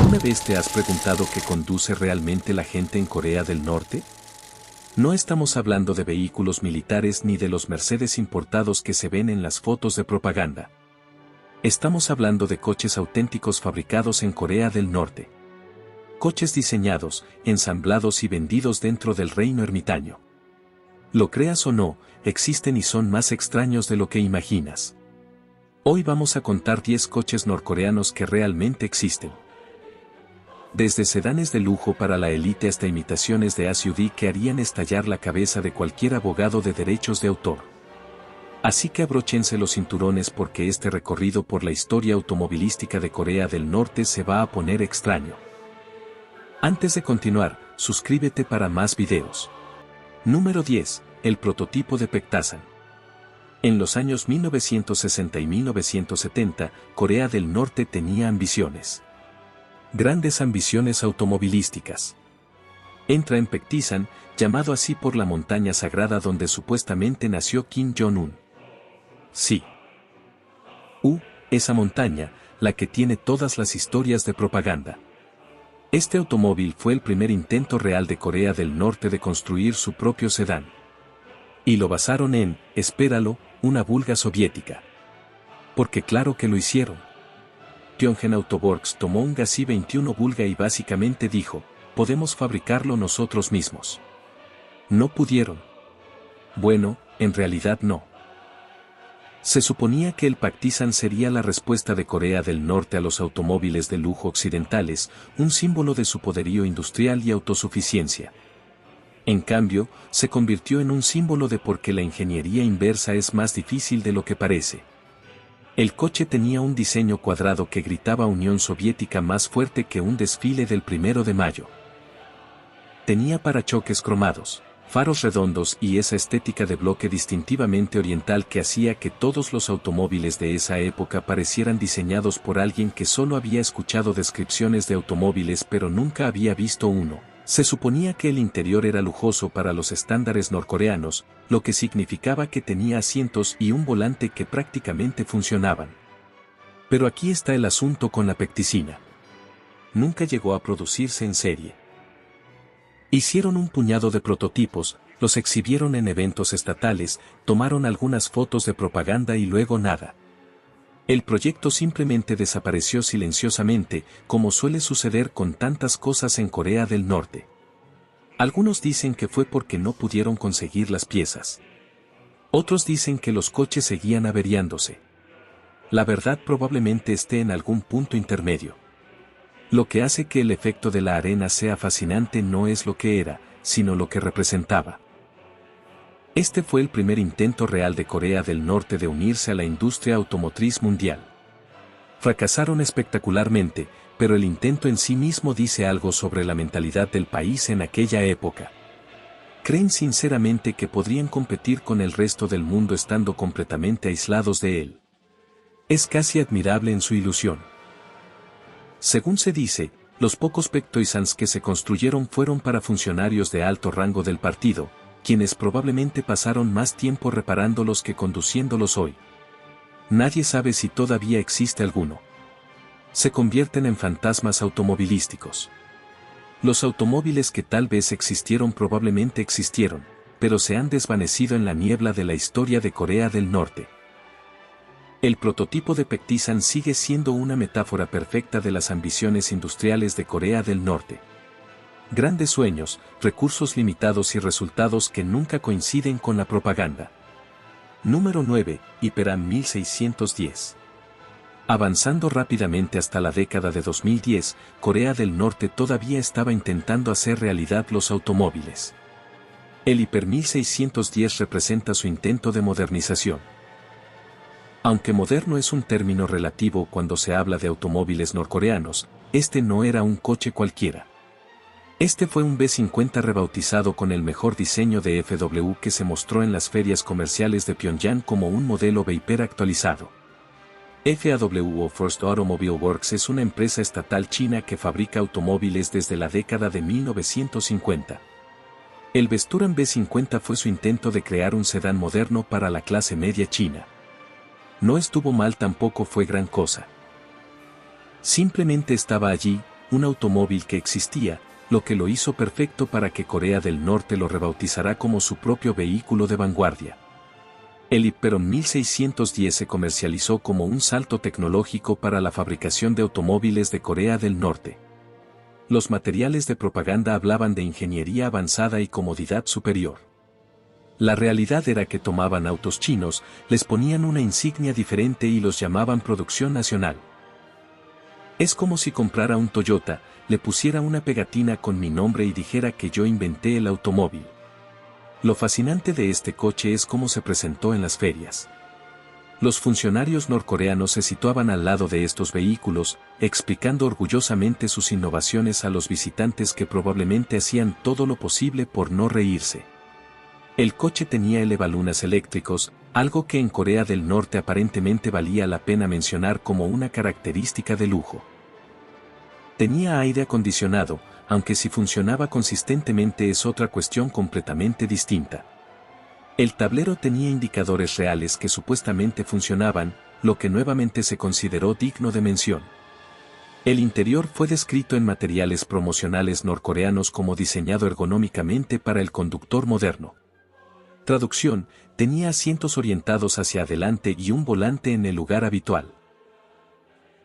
¿Alguna vez te has preguntado qué conduce realmente la gente en Corea del Norte? No estamos hablando de vehículos militares ni de los Mercedes importados que se ven en las fotos de propaganda. Estamos hablando de coches auténticos fabricados en Corea del Norte. Coches diseñados, ensamblados y vendidos dentro del reino ermitaño. Lo creas o no, existen y son más extraños de lo que imaginas. Hoy vamos a contar 10 coches norcoreanos que realmente existen. Desde sedanes de lujo para la élite hasta imitaciones de SUV que harían estallar la cabeza de cualquier abogado de derechos de autor. Así que abróchense los cinturones porque este recorrido por la historia automovilística de Corea del Norte se va a poner extraño. Antes de continuar, suscríbete para más videos. Número 10. El prototipo de Pektasan. En los años 1960 y 1970, Corea del Norte tenía ambiciones. Grandes ambiciones automovilísticas. Entra en Pektisan, llamado así por la montaña sagrada donde supuestamente nació Kim Jong-un. Sí. Esa montaña, la que tiene todas las historias de propaganda. Este automóvil fue el primer intento real de Corea del Norte de construir su propio sedán. Y lo basaron en, espéralo, una Volga soviética. Porque claro que lo hicieron. Pyongyang Autoworks tomó un Gazi-21 Volga y básicamente dijo, podemos fabricarlo nosotros mismos. No pudieron. Bueno, en realidad no. Se suponía que el Pektisan sería la respuesta de Corea del Norte a los automóviles de lujo occidentales, un símbolo de su poderío industrial y autosuficiencia. En cambio, se convirtió en un símbolo de por qué la ingeniería inversa es más difícil de lo que parece. El coche tenía un diseño cuadrado que gritaba Unión Soviética más fuerte que un desfile del 1 de mayo. Tenía parachoques cromados, faros redondos y esa estética de bloque distintivamente oriental que hacía que todos los automóviles de esa época parecieran diseñados por alguien que solo había escuchado descripciones de automóviles pero nunca había visto uno. Se suponía que el interior era lujoso para los estándares norcoreanos, lo que significaba que tenía asientos y un volante que prácticamente funcionaban. Pero aquí está el asunto con la Pektisina. Nunca llegó a producirse en serie. Hicieron un puñado de prototipos, los exhibieron en eventos estatales, tomaron algunas fotos de propaganda y luego nada. El proyecto simplemente desapareció silenciosamente, como suele suceder con tantas cosas en Corea del Norte. Algunos dicen que fue porque no pudieron conseguir las piezas. Otros dicen que los coches seguían averiándose. La verdad probablemente esté en algún punto intermedio. Lo que hace que el efecto de la arena sea fascinante no es lo que era, sino lo que representaba. Este fue el primer intento real de Corea del Norte de unirse a la industria automotriz mundial. Fracasaron espectacularmente, pero el intento en sí mismo dice algo sobre la mentalidad del país en aquella época. Creen sinceramente que podrían competir con el resto del mundo estando completamente aislados de él. Es casi admirable en su ilusión. Según se dice, los pocos Pektoisans que se construyeron fueron para funcionarios de alto rango del partido, quienes probablemente pasaron más tiempo reparándolos que conduciéndolos hoy. Nadie sabe si todavía existe alguno. Se convierten en fantasmas automovilísticos. Los automóviles que tal vez existieron probablemente existieron, pero se han desvanecido en la niebla de la historia de Corea del Norte. El prototipo de Pektisan sigue siendo una metáfora perfecta de las ambiciones industriales de Corea del Norte. Grandes sueños, recursos limitados y resultados que nunca coinciden con la propaganda. Número 9. Hyperam 1610. Avanzando rápidamente hasta la década de 2010, Corea del Norte todavía estaba intentando hacer realidad los automóviles. El Hyper 1610 representa su intento de modernización. Aunque moderno es un término relativo cuando se habla de automóviles norcoreanos, este no era un coche cualquiera. Este fue un B-50 rebautizado con el mejor diseño de FW que se mostró en las ferias comerciales de Pyongyang como un modelo Viper actualizado. FAW o First Automobile Works es una empresa estatal china que fabrica automóviles desde la década de 1950. El Vesturan B-50 fue su intento de crear un sedán moderno para la clase media china. No estuvo mal, tampoco fue gran cosa. Simplemente estaba allí, un automóvil que existía, lo que lo hizo perfecto para que Corea del Norte lo rebautizara como su propio vehículo de vanguardia. El Hyperion 1610 se comercializó como un salto tecnológico para la fabricación de automóviles de Corea del Norte. Los materiales de propaganda hablaban de ingeniería avanzada y comodidad superior. La realidad era que tomaban autos chinos, les ponían una insignia diferente y los llamaban producción nacional. Es como si comprara un Toyota, le pusiera una pegatina con mi nombre y dijera que yo inventé el automóvil. Lo fascinante de este coche es cómo se presentó en las ferias. Los funcionarios norcoreanos se situaban al lado de estos vehículos, explicando orgullosamente sus innovaciones a los visitantes que probablemente hacían todo lo posible por no reírse. El coche tenía elevalunas eléctricos, algo que en Corea del Norte aparentemente valía la pena mencionar como una característica de lujo. Tenía aire acondicionado, aunque si funcionaba consistentemente es otra cuestión completamente distinta. El tablero tenía indicadores reales que supuestamente funcionaban, lo que nuevamente se consideró digno de mención. El interior fue descrito en materiales promocionales norcoreanos como diseñado ergonómicamente para el conductor moderno. Traducción, tenía asientos orientados hacia adelante y un volante en el lugar habitual.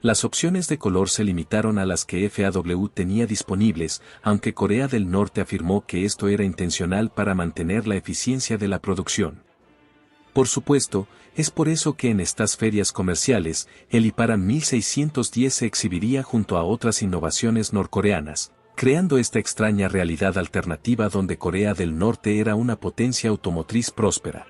Las opciones de color se limitaron a las que FAW tenía disponibles, aunque Corea del Norte afirmó que esto era intencional para mantener la eficiencia de la producción. Por supuesto, es por eso que en estas ferias comerciales, el Hyperion 1610 se exhibiría junto a otras innovaciones norcoreanas, creando esta extraña realidad alternativa donde Corea del Norte era una potencia automotriz próspera.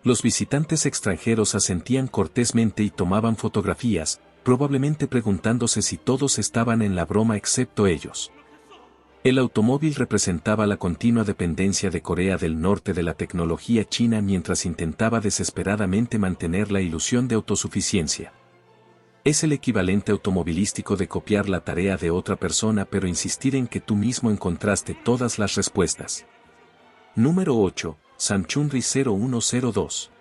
Los visitantes extranjeros asentían cortésmente y tomaban fotografías, probablemente preguntándose si todos estaban en la broma excepto ellos. El automóvil representaba la continua dependencia de Corea del Norte de la tecnología china mientras intentaba desesperadamente mantener la ilusión de autosuficiencia. Es el equivalente automovilístico de copiar la tarea de otra persona pero insistir en que tú mismo encontraste todas las respuestas. Número 8. Samchunri 0102.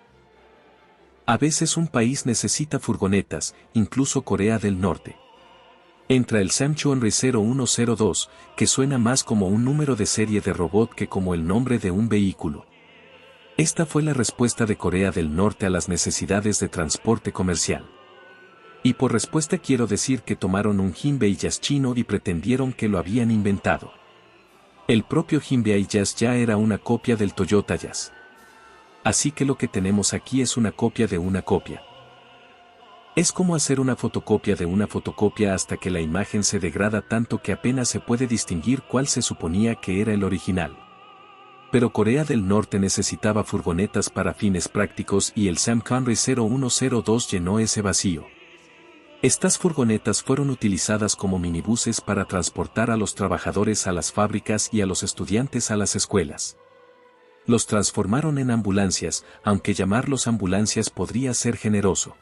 A veces un país necesita furgonetas, incluso Corea del Norte. Entra el Samchunri 0102, que suena más como un número de serie de robot que como el nombre de un vehículo. Esta fue la respuesta de Corea del Norte a las necesidades de transporte comercial. Y por respuesta quiero decir que tomaron un Hyundai Jazz chino y pretendieron que lo habían inventado. El propio Hyundai Jazz ya era una copia del Toyota Jazz. Así que lo que tenemos aquí es una copia de una copia. Es como hacer una fotocopia de una fotocopia hasta que la imagen se degrada tanto que apenas se puede distinguir cuál se suponía que era el original. Pero Corea del Norte necesitaba furgonetas para fines prácticos y el Samchunri 0102 llenó ese vacío. Estas furgonetas fueron utilizadas como minibuses para transportar a los trabajadores a las fábricas y a los estudiantes a las escuelas. Los transformaron en ambulancias, aunque llamarlos ambulancias podría ser generoso.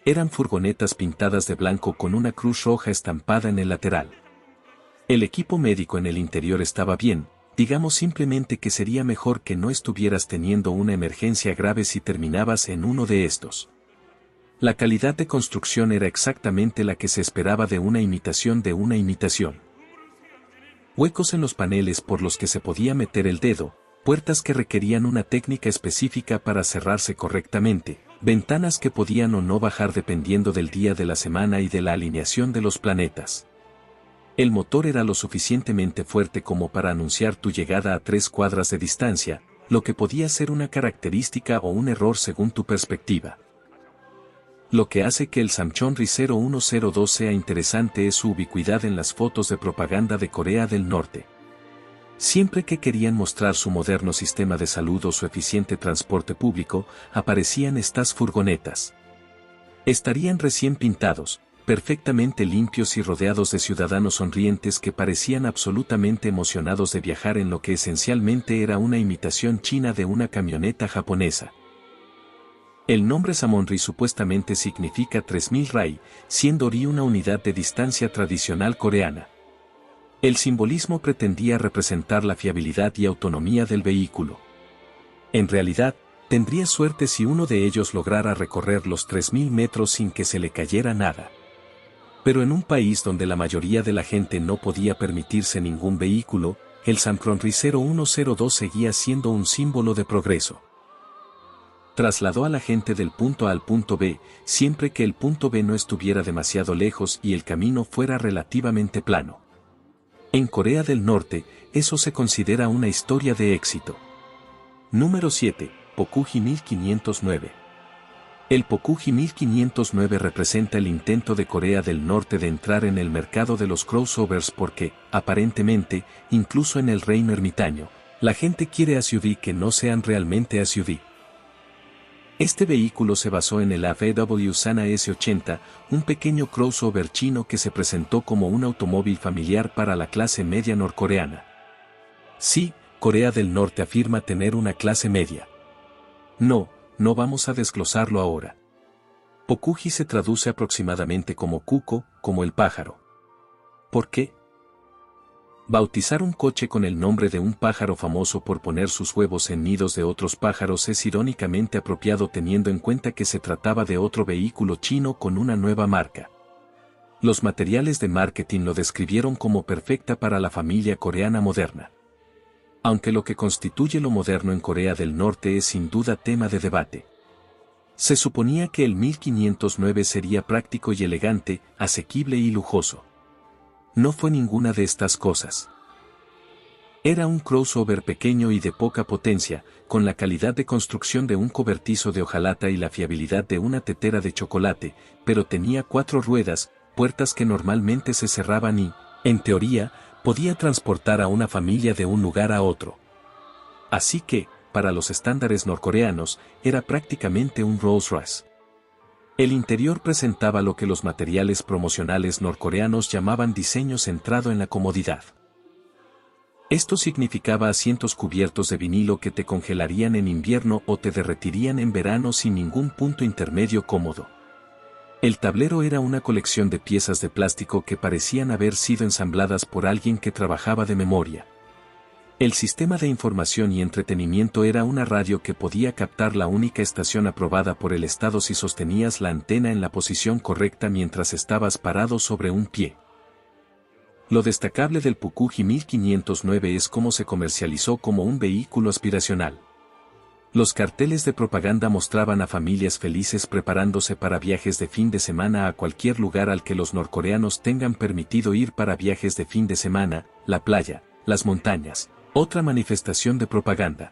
Eran furgonetas pintadas de blanco con una cruz roja estampada en el lateral. El equipo médico en el interior estaba bien, digamos simplemente que sería mejor que no estuvieras teniendo una emergencia grave si terminabas en uno de estos. La calidad de construcción era exactamente la que se esperaba de una imitación de una imitación. Huecos en los paneles por los que se podía meter el dedo, puertas que requerían una técnica específica para cerrarse correctamente, ventanas que podían o no bajar dependiendo del día de la semana y de la alineación de los planetas. El motor era lo suficientemente fuerte como para anunciar tu llegada a 3 cuadras de distancia, lo que podía ser una característica o un error según tu perspectiva. Lo que hace que el Samchunri 0102 sea interesante es su ubicuidad en las fotos de propaganda de Corea del Norte. Siempre que querían mostrar su moderno sistema de salud o su eficiente transporte público, aparecían estas furgonetas. Estarían recién pintados, perfectamente limpios y rodeados de ciudadanos sonrientes que parecían absolutamente emocionados de viajar en lo que esencialmente era una imitación china de una camioneta japonesa. El nombre Samchunri supuestamente significa 3000 rai, siendo ri una unidad de distancia tradicional coreana. El simbolismo pretendía representar la fiabilidad y autonomía del vehículo. En realidad, tendría suerte si uno de ellos lograra recorrer los 3000 metros sin que se le cayera nada. Pero en un país donde la mayoría de la gente no podía permitirse ningún vehículo, el Samcronry 0102 seguía siendo un símbolo de progreso. Trasladó a la gente del punto A al punto B, siempre que el punto B no estuviera demasiado lejos y el camino fuera relativamente plano. En Corea del Norte, eso se considera una historia de éxito. Número 7. Pokugi 1509. El Pokugi 1509 representa el intento de Corea del Norte de entrar en el mercado de los crossovers porque, aparentemente, incluso en el reino ermitaño, la gente quiere SUV que no sean realmente SUV. Este vehículo se basó en el VW Sana S80, un pequeño crossover chino que se presentó como un automóvil familiar para la clase media norcoreana. Sí, Corea del Norte afirma tener una clase media. No vamos a desglosarlo ahora. Pokugi se traduce aproximadamente como cuco, como el pájaro. ¿Por qué? Bautizar un coche con el nombre de un pájaro famoso por poner sus huevos en nidos de otros pájaros es irónicamente apropiado teniendo en cuenta que se trataba de otro vehículo chino con una nueva marca. Los materiales de marketing lo describieron como perfecta para la familia coreana moderna. Aunque lo que constituye lo moderno en Corea del Norte es sin duda tema de debate. Se suponía que el 1509 sería práctico y elegante, asequible y lujoso. No fue ninguna de estas cosas. Era un crossover pequeño y de poca potencia, con la calidad de construcción de un cobertizo de hojalata y la fiabilidad de una tetera de chocolate, pero tenía 4 ruedas, puertas que normalmente se cerraban y, en teoría, podía transportar a una familia de un lugar a otro. Así que, para los estándares norcoreanos, era prácticamente un Rolls Royce. El interior presentaba lo que los materiales promocionales norcoreanos llamaban diseño centrado en la comodidad. Esto significaba asientos cubiertos de vinilo que te congelarían en invierno o te derretirían en verano sin ningún punto intermedio cómodo. El tablero era una colección de piezas de plástico que parecían haber sido ensambladas por alguien que trabajaba de memoria. El sistema de información y entretenimiento era una radio que podía captar la única estación aprobada por el Estado si sostenías la antena en la posición correcta mientras estabas parado sobre un pie. Lo destacable del Pokugi 1509 es cómo se comercializó como un vehículo aspiracional. Los carteles de propaganda mostraban a familias felices preparándose para viajes de fin de semana a cualquier lugar al que los norcoreanos tengan permitido ir para viajes de fin de semana, la playa, las montañas. Otra manifestación de propaganda.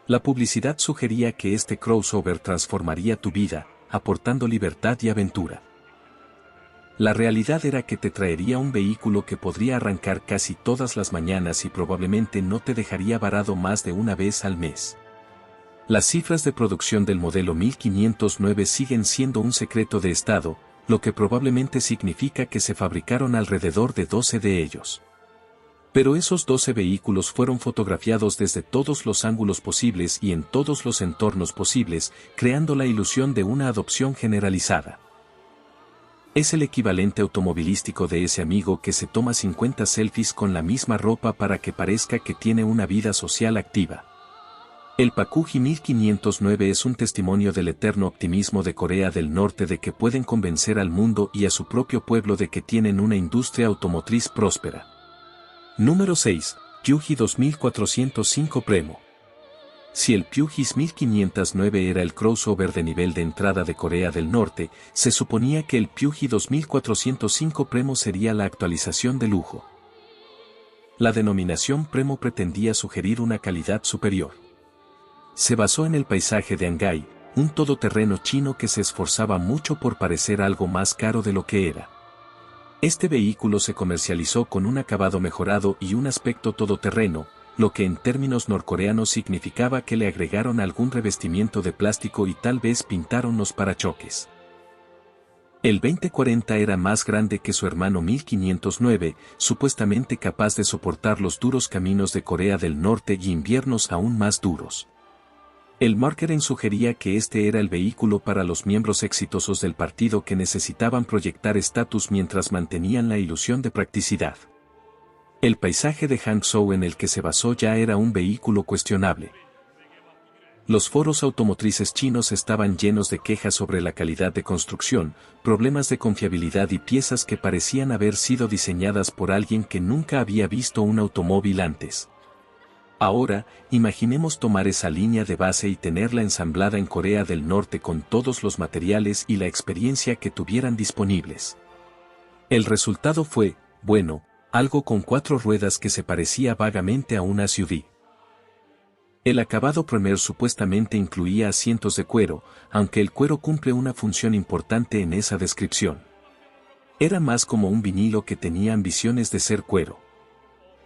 La publicidad sugería que este crossover transformaría tu vida, aportando libertad y aventura. La realidad era que te traería un vehículo que podría arrancar casi todas las mañanas y probablemente no te dejaría varado más de una vez al mes. Las cifras de producción del modelo 1509 siguen siendo un secreto de estado, lo que probablemente significa que se fabricaron alrededor de 12 de ellos. Pero esos 12 vehículos fueron fotografiados desde todos los ángulos posibles y en todos los entornos posibles, creando la ilusión de una adopción generalizada. Es el equivalente automovilístico de ese amigo que se toma 50 selfies con la misma ropa para que parezca que tiene una vida social activa. El Pokugi 1509 es un testimonio del eterno optimismo de Corea del Norte de que pueden convencer al mundo y a su propio pueblo de que tienen una industria automotriz próspera. Número 6. Pyugi 2405 Premo. Si el Pyugi 1509 era el crossover de nivel de entrada de Corea del Norte, se suponía que el Pyugi 2405 Premo sería la actualización de lujo. La denominación Premo pretendía sugerir una calidad superior. Se basó en el paisaje de Angai, un todoterreno chino que se esforzaba mucho por parecer algo más caro de lo que era. Este vehículo se comercializó con un acabado mejorado y un aspecto todoterreno, lo que en términos norcoreanos significaba que le agregaron algún revestimiento de plástico y tal vez pintaron los parachoques. El 2040 era más grande que su hermano 1509, supuestamente capaz de soportar los duros caminos de Corea del Norte y inviernos aún más duros. El marketing sugería que este era el vehículo para los miembros exitosos del partido que necesitaban proyectar estatus mientras mantenían la ilusión de practicidad. El paisaje de Hangzhou en el que se basó ya era un vehículo cuestionable. Los foros automotrices chinos estaban llenos de quejas sobre la calidad de construcción, problemas de confiabilidad y piezas que parecían haber sido diseñadas por alguien que nunca había visto un automóvil antes. Ahora, imaginemos tomar esa línea de base y tenerla ensamblada en Corea del Norte con todos los materiales y la experiencia que tuvieran disponibles. El resultado fue, bueno, algo con 4 ruedas que se parecía vagamente a una SUV. El acabado Premier supuestamente incluía asientos de cuero, aunque el cuero cumple una función importante en esa descripción. Era más como un vinilo que tenía ambiciones de ser cuero.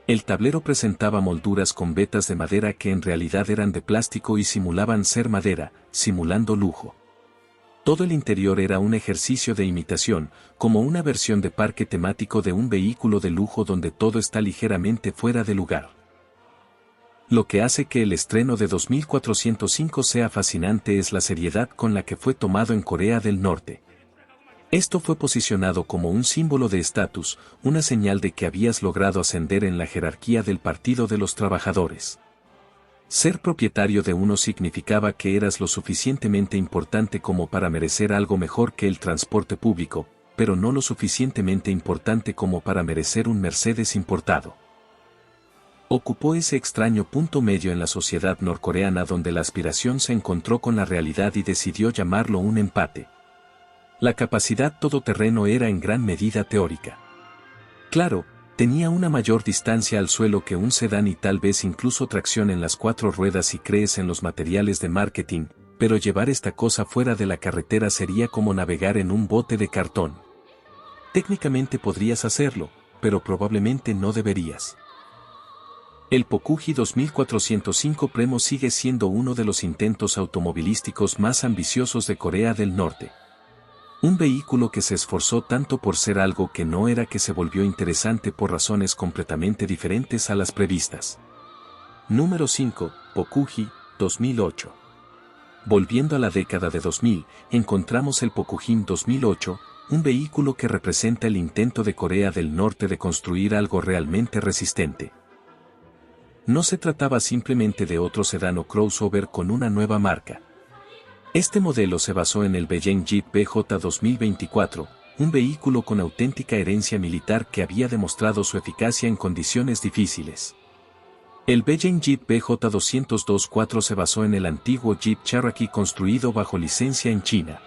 El tablero presentaba molduras con vetas de madera que en realidad eran de plástico y simulaban ser madera, simulando lujo. Todo el interior era un ejercicio de imitación, como una versión de parque temático de un vehículo de lujo donde todo está ligeramente fuera de lugar. Lo que hace que el estreno de 2405 sea fascinante es la seriedad con la que fue tomado en Corea del Norte. Esto fue posicionado como un símbolo de estatus, una señal de que habías logrado ascender en la jerarquía del Partido de los Trabajadores. Ser propietario de uno significaba que eras lo suficientemente importante como para merecer algo mejor que el transporte público, pero no lo suficientemente importante como para merecer un Mercedes importado. Ocupó ese extraño punto medio en la sociedad norcoreana donde la aspiración se encontró con la realidad y decidió llamarlo un empate. La capacidad todoterreno era en gran medida teórica. Claro, tenía una mayor distancia al suelo que un sedán y tal vez incluso tracción en las 4 ruedas si crees en los materiales de marketing, pero llevar esta cosa fuera de la carretera sería como navegar en un bote de cartón. Técnicamente podrías hacerlo, pero probablemente no deberías. El Pokúji 2405 Premo sigue siendo uno de los intentos automovilísticos más ambiciosos de Corea del Norte. Un vehículo que se esforzó tanto por ser algo que no era que se volvió interesante por razones completamente diferentes a las previstas. Número 5, Pokúji, 2008. Volviendo a la década de 2000, encontramos el Pokujin 2008, un vehículo que representa el intento de Corea del Norte de construir algo realmente resistente. No se trataba simplemente de otro sedán o crossover con una nueva marca. Este modelo se basó en el Beijing Jeep BJ 2024, un vehículo con auténtica herencia militar que había demostrado su eficacia en condiciones difíciles. El Beijing Jeep BJ 224 se basó en el antiguo Jeep Cherokee construido bajo licencia en China.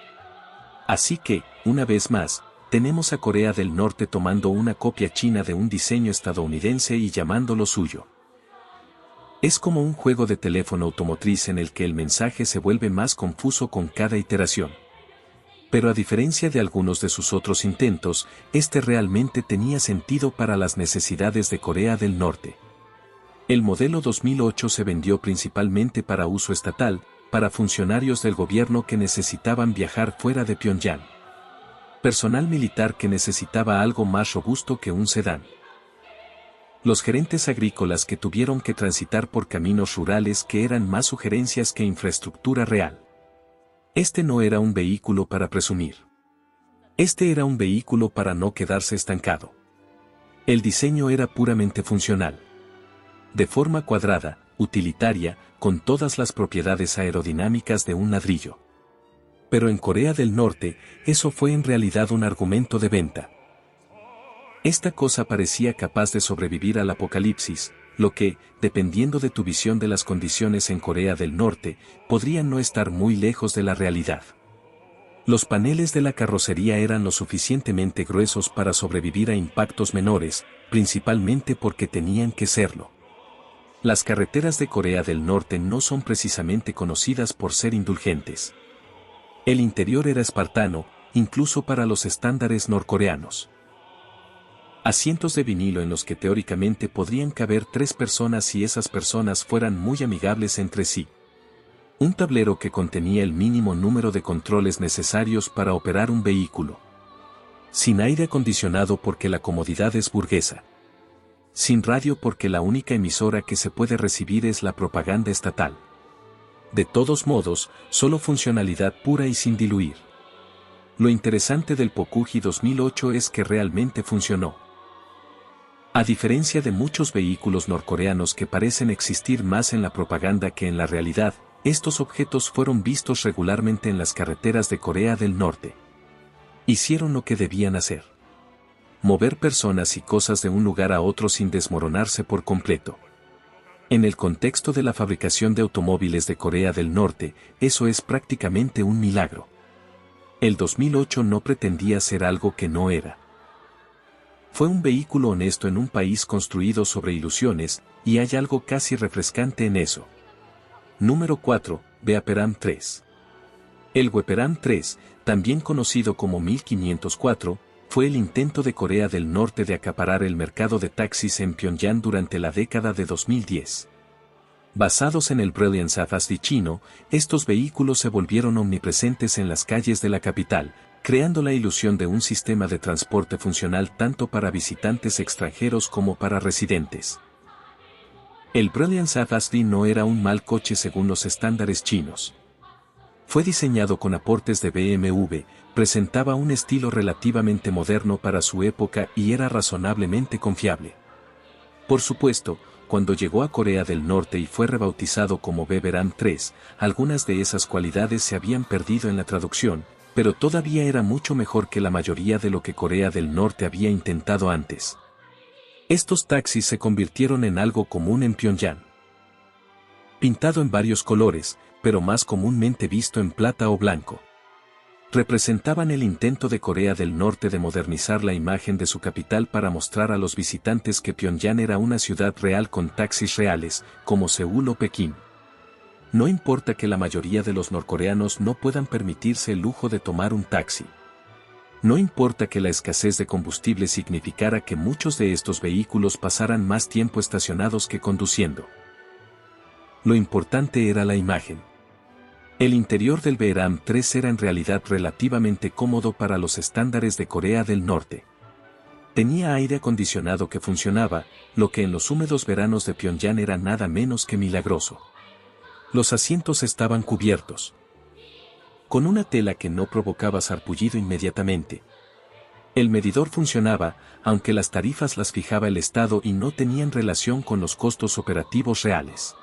Así que, una vez más, tenemos a Corea del Norte tomando una copia china de un diseño estadounidense y llamándolo suyo. Es como un juego de teléfono automotriz en el que el mensaje se vuelve más confuso con cada iteración. Pero a diferencia de algunos de sus otros intentos, este realmente tenía sentido para las necesidades de Corea del Norte. El modelo 2008 se vendió principalmente para uso estatal, para funcionarios del gobierno que necesitaban viajar fuera de Pyongyang. Personal militar que necesitaba algo más robusto que un sedán. Los gerentes agrícolas que tuvieron que transitar por caminos rurales que eran más sugerencias que infraestructura real. Este no era un vehículo para presumir. Este era un vehículo para no quedarse estancado. El diseño era puramente funcional. De forma cuadrada, utilitaria, con todas las propiedades aerodinámicas de un ladrillo. Pero en Corea del Norte, eso fue en realidad un argumento de venta. Esta cosa parecía capaz de sobrevivir al apocalipsis, lo que, dependiendo de tu visión de las condiciones en Corea del Norte, podría no estar muy lejos de la realidad. Los paneles de la carrocería eran lo suficientemente gruesos para sobrevivir a impactos menores, principalmente porque tenían que serlo. Las carreteras de Corea del Norte no son precisamente conocidas por ser indulgentes. El interior era espartano, incluso para los estándares norcoreanos. Asientos de vinilo en los que teóricamente podrían caber 3 personas si esas personas fueran muy amigables entre sí. Un tablero que contenía el mínimo número de controles necesarios para operar un vehículo. Sin aire acondicionado porque la comodidad es burguesa. Sin radio porque la única emisora que se puede recibir es la propaganda estatal. De todos modos, solo funcionalidad pura y sin diluir. Lo interesante del Pokúji 2008 es que realmente funcionó. A diferencia de muchos vehículos norcoreanos que parecen existir más en la propaganda que en la realidad, estos objetos fueron vistos regularmente en las carreteras de Corea del Norte. Hicieron lo que debían hacer: mover personas y cosas de un lugar a otro sin desmoronarse por completo. En el contexto de la fabricación de automóviles de Corea del Norte, eso es prácticamente un milagro. El 2008 no pretendía ser algo que no era. Fue un vehículo honesto en un país construido sobre ilusiones, y hay algo casi refrescante en eso. Número 4. Veaperam 3. El Veaperam 3, también conocido como 1504, fue el intento de Corea del Norte de acaparar el mercado de taxis en Pyongyang durante la década de 2010. Basados en el Brilliance Advanced chino, estos vehículos se volvieron omnipresentes en las calles de la capital, creando la ilusión de un sistema de transporte funcional tanto para visitantes extranjeros como para residentes. El Brilliance Advanced no era un mal coche según los estándares chinos. Fue diseñado con aportes de BMW, presentaba un estilo relativamente moderno para su época y era razonablemente confiable. Por supuesto, cuando llegó a Corea del Norte y fue rebautizado como Veaperam 3, algunas de esas cualidades se habían perdido en la traducción, pero todavía era mucho mejor que la mayoría de lo que Corea del Norte había intentado antes. Estos taxis se convirtieron en algo común en Pyongyang. Pintado en varios colores, pero más comúnmente visto en plata o blanco. Representaban el intento de Corea del Norte de modernizar la imagen de su capital para mostrar a los visitantes que Pyongyang era una ciudad real con taxis reales, como Seúl o Pekín. No importa que la mayoría de los norcoreanos no puedan permitirse el lujo de tomar un taxi. No importa que la escasez de combustible significara que muchos de estos vehículos pasaran más tiempo estacionados que conduciendo. Lo importante era la imagen. El interior del Veaperam 3 era en realidad relativamente cómodo para los estándares de Corea del Norte. Tenía aire acondicionado que funcionaba, lo que en los húmedos veranos de Pyongyang era nada menos que milagroso. Los asientos estaban cubiertos con una tela que no provocaba sarpullido inmediatamente. El medidor funcionaba, aunque las tarifas las fijaba el Estado y no tenían relación con los costos operativos reales.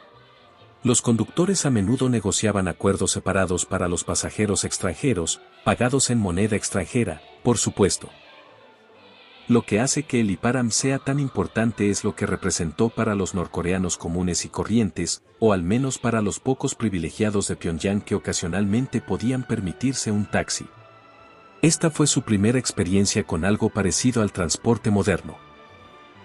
Los conductores a menudo negociaban acuerdos separados para los pasajeros extranjeros, pagados en moneda extranjera, por supuesto. Lo que hace que el Veaperam sea tan importante es lo que representó para los norcoreanos comunes y corrientes, o al menos para los pocos privilegiados de Pyongyang que ocasionalmente podían permitirse un taxi. Esta fue su primera experiencia con algo parecido al transporte moderno.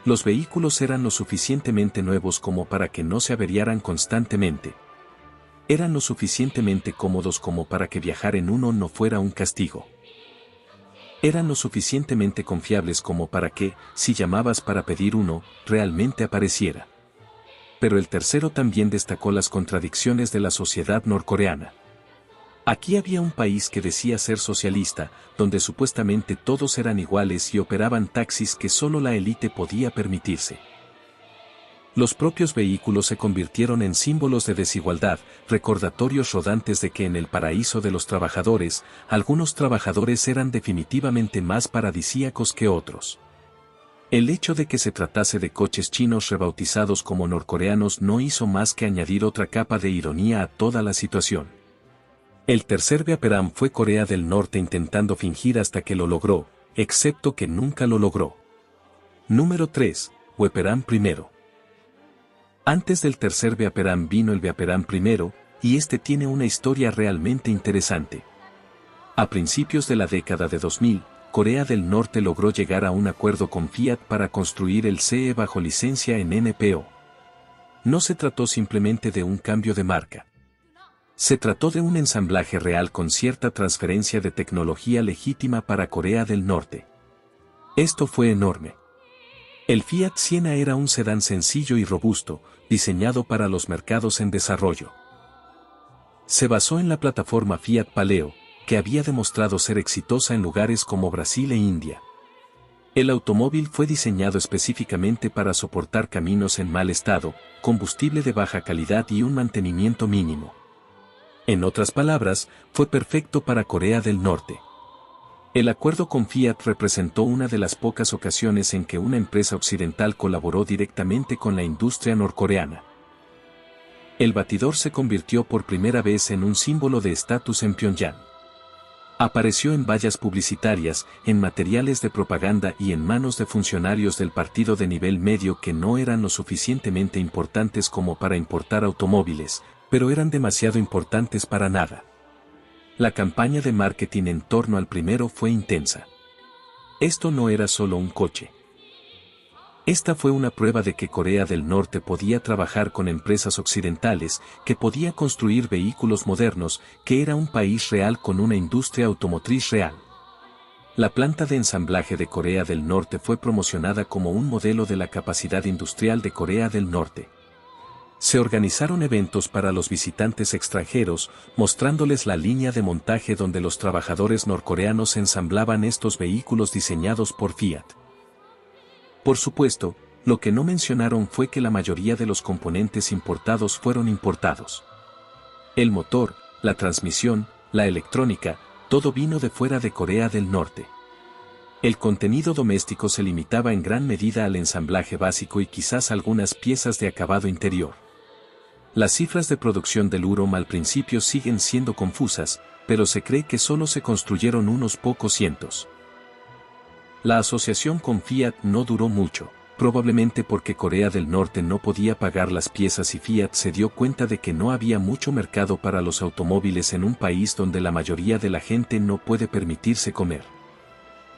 Los vehículos eran lo suficientemente nuevos como para que no se averiaran constantemente. Eran lo suficientemente cómodos como para que viajar en uno no fuera un castigo. Eran lo suficientemente confiables como para que, si llamabas para pedir uno, realmente apareciera. Pero el tercero también destacó las contradicciones de la sociedad norcoreana. Aquí había un país que decía ser socialista, donde supuestamente todos eran iguales y operaban taxis que solo la élite podía permitirse. Los propios vehículos se convirtieron en símbolos de desigualdad, recordatorios rodantes de que en el paraíso de los trabajadores, algunos trabajadores eran definitivamente más paradisíacos que otros. El hecho de que se tratase de coches chinos rebautizados como norcoreanos no hizo más que añadir otra capa de ironía a toda la situación. El tercer Veaperam fue Corea del Norte intentando fingir hasta que lo logró, excepto que nunca lo logró. Número 3. Veaperam I. Antes del tercer Veaperam vino el Veaperam I, y este tiene una historia realmente interesante. A principios de la década de 2000, Corea del Norte logró llegar a un acuerdo con Fiat para construir el CE bajo licencia en NPO. No se trató simplemente de un cambio de marca. Se trató de un ensamblaje real con cierta transferencia de tecnología legítima para Corea del Norte. Esto fue enorme. El Fiat Siena era un sedán sencillo y robusto, diseñado para los mercados en desarrollo. Se basó en la plataforma Fiat Paleo, que había demostrado ser exitosa en lugares como Brasil e India. El automóvil fue diseñado específicamente para soportar caminos en mal estado, combustible de baja calidad y un mantenimiento mínimo. En otras palabras, fue perfecto para Corea del Norte. El acuerdo con Fiat representó una de las pocas ocasiones en que una empresa occidental colaboró directamente con la industria norcoreana. El batidor se convirtió por primera vez en un símbolo de estatus en Pyongyang. Apareció en vallas publicitarias, en materiales de propaganda y en manos de funcionarios del partido de nivel medio que no eran lo suficientemente importantes como para importar automóviles, pero eran demasiado importantes para nada. La campaña de marketing en torno al primero fue intensa. Esto no era solo un coche. Esta fue una prueba de que Corea del Norte podía trabajar con empresas occidentales, que podía construir vehículos modernos, que era un país real con una industria automotriz real. La planta de ensamblaje de Corea del Norte fue promocionada como un modelo de la capacidad industrial de Corea del Norte. Se organizaron eventos para los visitantes extranjeros, mostrándoles la línea de montaje donde los trabajadores norcoreanos ensamblaban estos vehículos diseñados por Fiat. Por supuesto, lo que no mencionaron fue que la mayoría de los componentes importados fueron importados. El motor, la transmisión, la electrónica, todo vino de fuera de Corea del Norte. El contenido doméstico se limitaba en gran medida al ensamblaje básico y quizás algunas piezas de acabado interior. Las cifras de producción del Urom al principio siguen siendo confusas, pero se cree que solo se construyeron unos pocos cientos. La asociación con Fiat no duró mucho, probablemente porque Corea del Norte no podía pagar las piezas y Fiat se dio cuenta de que no había mucho mercado para los automóviles en un país donde la mayoría de la gente no puede permitirse comer.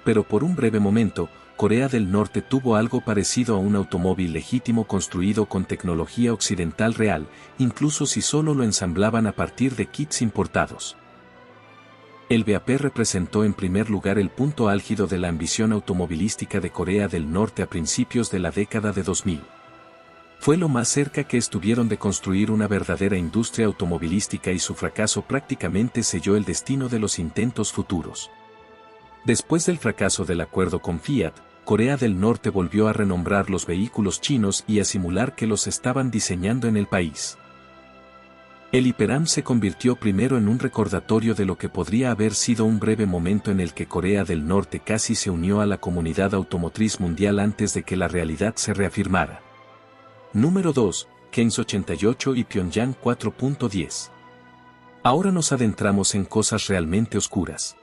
Pero por un breve momento, Corea del Norte tuvo algo parecido a un automóvil legítimo construido con tecnología occidental real, incluso si solo lo ensamblaban a partir de kits importados. El VAP representó en primer lugar el punto álgido de la ambición automovilística de Corea del Norte a principios de la década de 2000. Fue lo más cerca que estuvieron de construir una verdadera industria automovilística y su fracaso prácticamente selló el destino de los intentos futuros. Después del fracaso del acuerdo con Fiat, Corea del Norte volvió a renombrar los vehículos chinos y a simular que los estaban diseñando en el país. El Hiperam se convirtió primero en un recordatorio de lo que podría haber sido un breve momento en el que Corea del Norte casi se unió a la comunidad automotriz mundial antes de que la realidad se reafirmara. Número 2. Keynes 88 y Pyongyang 4.10. Ahora nos adentramos en cosas realmente oscuras.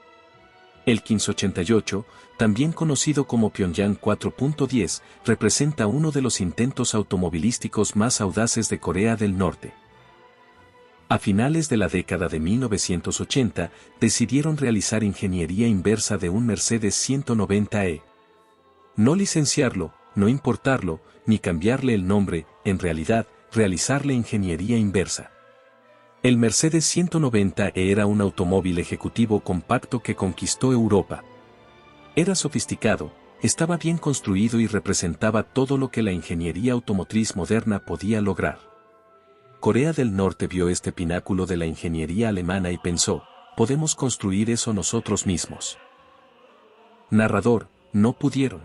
El Keynes 88, también conocido como Pyongyang 4.10, representa uno de los intentos automovilísticos más audaces de Corea del Norte. A finales de la década de 1980, decidieron realizar ingeniería inversa de un Mercedes 190E. No licenciarlo, no importarlo, ni cambiarle el nombre, en realidad, realizarle ingeniería inversa. El Mercedes 190E era un automóvil ejecutivo compacto que conquistó Europa. Era sofisticado, estaba bien construido y representaba todo lo que la ingeniería automotriz moderna podía lograr. Corea del Norte vio este pináculo de la ingeniería alemana y pensó, podemos construir eso nosotros mismos. Narrador, no pudieron.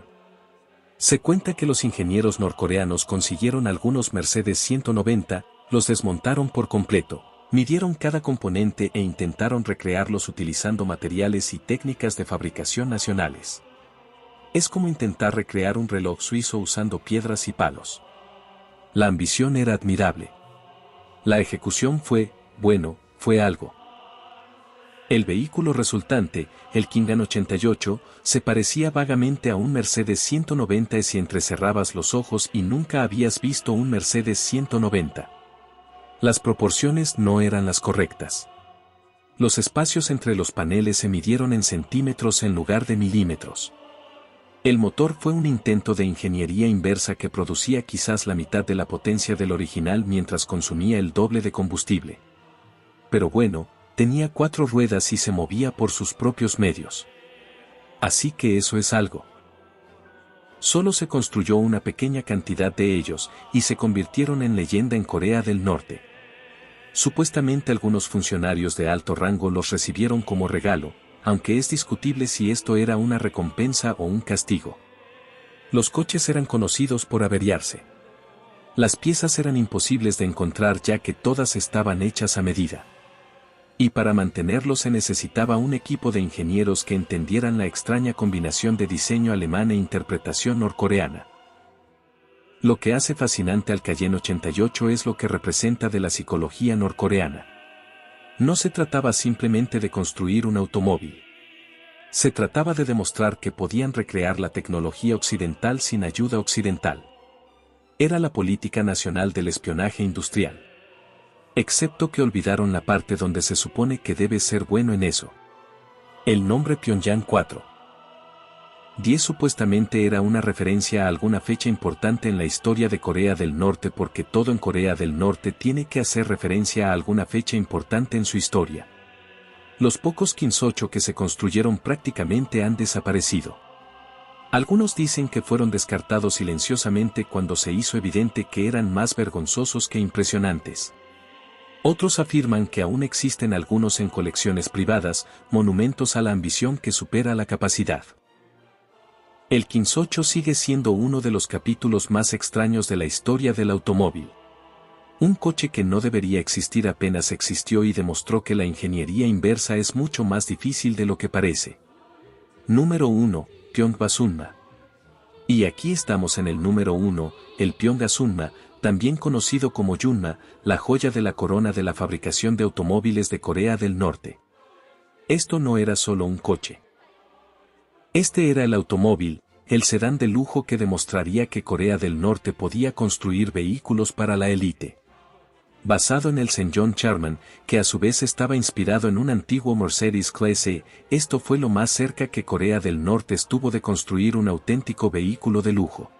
Se cuenta que los ingenieros norcoreanos consiguieron algunos Mercedes 190, los desmontaron por completo, midieron cada componente e intentaron recrearlos utilizando materiales y técnicas de fabricación nacionales. Es como intentar recrear un reloj suizo usando piedras y palos. La ambición era admirable. La ejecución fue, bueno, fue algo. El vehículo resultante, el Keynes 88, se parecía vagamente a un Mercedes 190 si entrecerrabas los ojos y nunca habías visto un Mercedes 190. Las proporciones no eran las correctas. Los espacios entre los paneles se midieron en centímetros en lugar de milímetros. El motor fue un intento de ingeniería inversa que producía quizás la mitad de la potencia del original mientras consumía el doble de combustible. Pero bueno, tenía 4 ruedas y se movía por sus propios medios. Así que eso es algo. Solo se construyó una pequeña cantidad de ellos y se convirtieron en leyenda en Corea del Norte. Supuestamente algunos funcionarios de alto rango los recibieron como regalo, aunque es discutible si esto era una recompensa o un castigo. Los coches eran conocidos por averiarse. Las piezas eran imposibles de encontrar ya que todas estaban hechas a medida. Y para mantenerlos se necesitaba un equipo de ingenieros que entendieran la extraña combinación de diseño alemán e interpretación norcoreana. Lo que hace fascinante al Cayenne 88 es lo que representa de la psicología norcoreana. No se trataba simplemente de construir un automóvil. Se trataba de demostrar que podían recrear la tecnología occidental sin ayuda occidental. Era la política nacional del espionaje industrial. Excepto que olvidaron la parte donde se supone que debe ser bueno en eso. El nombre Pyongyang 4.10 supuestamente era una referencia a alguna fecha importante en la historia de Corea del Norte, porque todo en Corea del Norte tiene que hacer referencia a alguna fecha importante en su historia. Los pocos Kim-8 que se construyeron prácticamente han desaparecido. Algunos dicen que fueron descartados silenciosamente cuando se hizo evidente que eran más vergonzosos que impresionantes. Otros afirman que aún existen algunos en colecciones privadas, monumentos a la ambición que supera la capacidad. El Kim-8 sigue siendo uno de los capítulos más extraños de la historia del automóvil. Un coche que no debería existir apenas existió y demostró que la ingeniería inversa es mucho más difícil de lo que parece. Número 1, Pyeongwasunma. Y aquí estamos en el número 1, el Pyeongwasunma, también conocido como Yunma, la joya de la corona de la fabricación de automóviles de Corea del Norte. Esto no era solo un coche. Este era el automóvil, el sedán de lujo que demostraría que Corea del Norte podía construir vehículos para la élite. Basado en el Sejong Charman, que a su vez estaba inspirado en un antiguo Mercedes Clase, esto fue lo más cerca que Corea del Norte estuvo de construir un auténtico vehículo de lujo.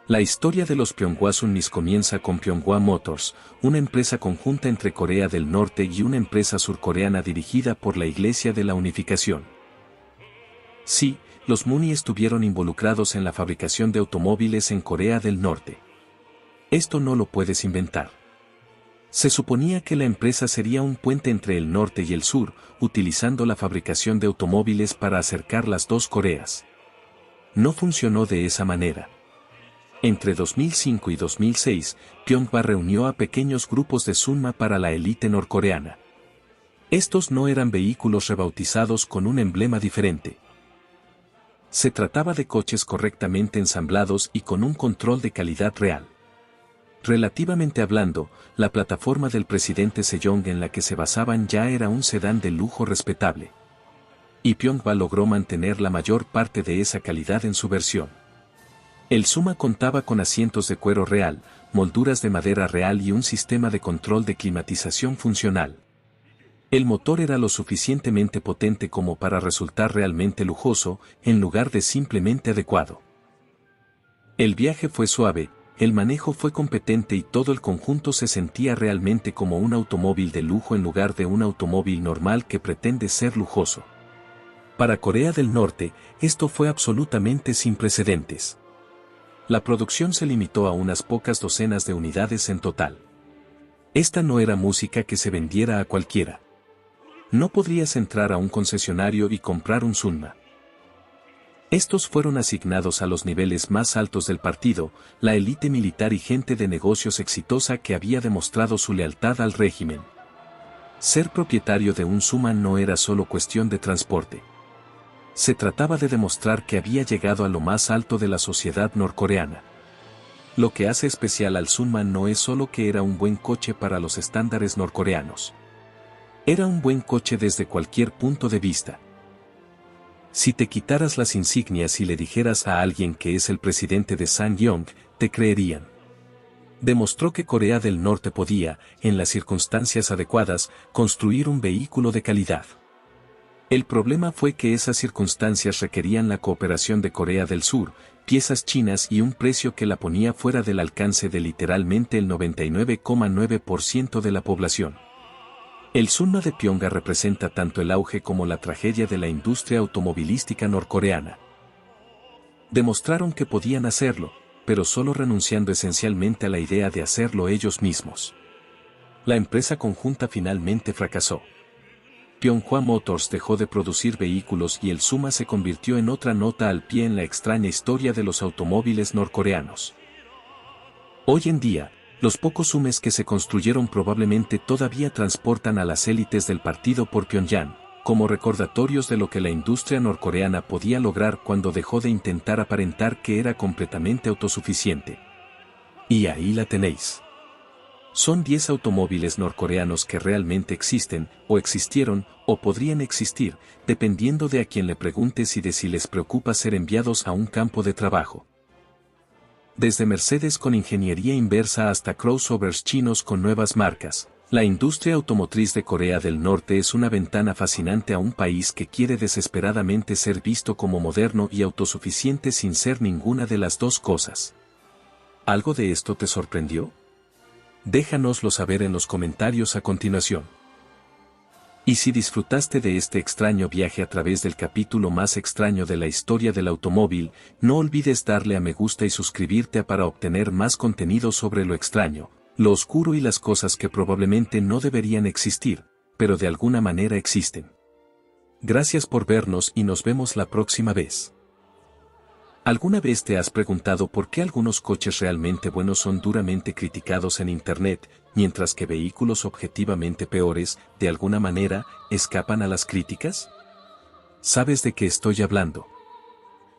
La historia de los Pyeongwasunmis comienza con Pyeonghwa Motors, una empresa conjunta entre Corea del Norte y una empresa surcoreana dirigida por la Iglesia de la Unificación. Sí, los Muni estuvieron involucrados en la fabricación de automóviles en Corea del Norte. Esto no lo puedes inventar. Se suponía que la empresa sería un puente entre el norte y el sur, utilizando la fabricación de automóviles para acercar las dos Coreas. No funcionó de esa manera. Entre 2005 y 2006, Pyeonghwa reunió a pequeños grupos de Sunma para la élite norcoreana. Estos no eran vehículos rebautizados con un emblema diferente. Se trataba de coches correctamente ensamblados y con un control de calidad real. Relativamente hablando, la plataforma del presidente Sejong en la que se basaban ya era un sedán de lujo respetable. Y Pyeonghwa logró mantener la mayor parte de esa calidad en su versión. El Suma contaba con asientos de cuero real, molduras de madera real y un sistema de control de climatización funcional. El motor era lo suficientemente potente como para resultar realmente lujoso, en lugar de simplemente adecuado. El viaje fue suave, el manejo fue competente y todo el conjunto se sentía realmente como un automóvil de lujo en lugar de un automóvil normal que pretende ser lujoso. Para Corea del Norte, esto fue absolutamente sin precedentes. La producción se limitó a unas pocas docenas de unidades en total. Esta no era música que se vendiera a cualquiera. No podrías entrar a un concesionario y comprar un Sunma. Estos fueron asignados a los niveles más altos del partido, la élite militar y gente de negocios exitosa que había demostrado su lealtad al régimen. Ser propietario de un Sunma no era solo cuestión de transporte. Se trataba de demostrar que había llegado a lo más alto de la sociedad norcoreana. Lo que hace especial al Sunma no es solo que era un buen coche para los estándares norcoreanos. Era un buen coche desde cualquier punto de vista. Si te quitaras las insignias y le dijeras a alguien que es el presidente de Ssangyong, te creerían. Demostró que Corea del Norte podía, en las circunstancias adecuadas, construir un vehículo de calidad. El problema fue que esas circunstancias requerían la cooperación de Corea del Sur, piezas chinas y un precio que la ponía fuera del alcance de literalmente el 99,9% de la población. El Sunma de Pyongyang representa tanto el auge como la tragedia de la industria automovilística norcoreana. Demostraron que podían hacerlo, pero solo renunciando esencialmente a la idea de hacerlo ellos mismos. La empresa conjunta finalmente fracasó. Pyeonghwa Motors dejó de producir vehículos y el Sunma se convirtió en otra nota al pie en la extraña historia de los automóviles norcoreanos. Hoy en día, los pocos Sumes que se construyeron probablemente todavía transportan a las élites del partido por Pyongyang, como recordatorios de lo que la industria norcoreana podía lograr cuando dejó de intentar aparentar que era completamente autosuficiente. Y ahí la tenéis. Son 10 automóviles norcoreanos que realmente existen, o existieron, o podrían existir, dependiendo de a quien le preguntes y de si les preocupa ser enviados a un campo de trabajo. Desde Mercedes con ingeniería inversa hasta crossovers chinos con nuevas marcas, la industria automotriz de Corea del Norte es una ventana fascinante a un país que quiere desesperadamente ser visto como moderno y autosuficiente sin ser ninguna de las dos cosas. ¿Algo de esto te sorprendió? Déjanoslo saber en los comentarios a continuación. Y si disfrutaste de este extraño viaje a través del capítulo más extraño de la historia del automóvil, no olvides darle a me gusta y suscribirte para obtener más contenido sobre lo extraño, lo oscuro y las cosas que probablemente no deberían existir, pero de alguna manera existen. Gracias por vernos y nos vemos la próxima vez. ¿Alguna vez te has preguntado por qué algunos coches realmente buenos son duramente criticados en Internet, mientras que vehículos objetivamente peores, de alguna manera, escapan a las críticas? ¿Sabes de qué estoy hablando?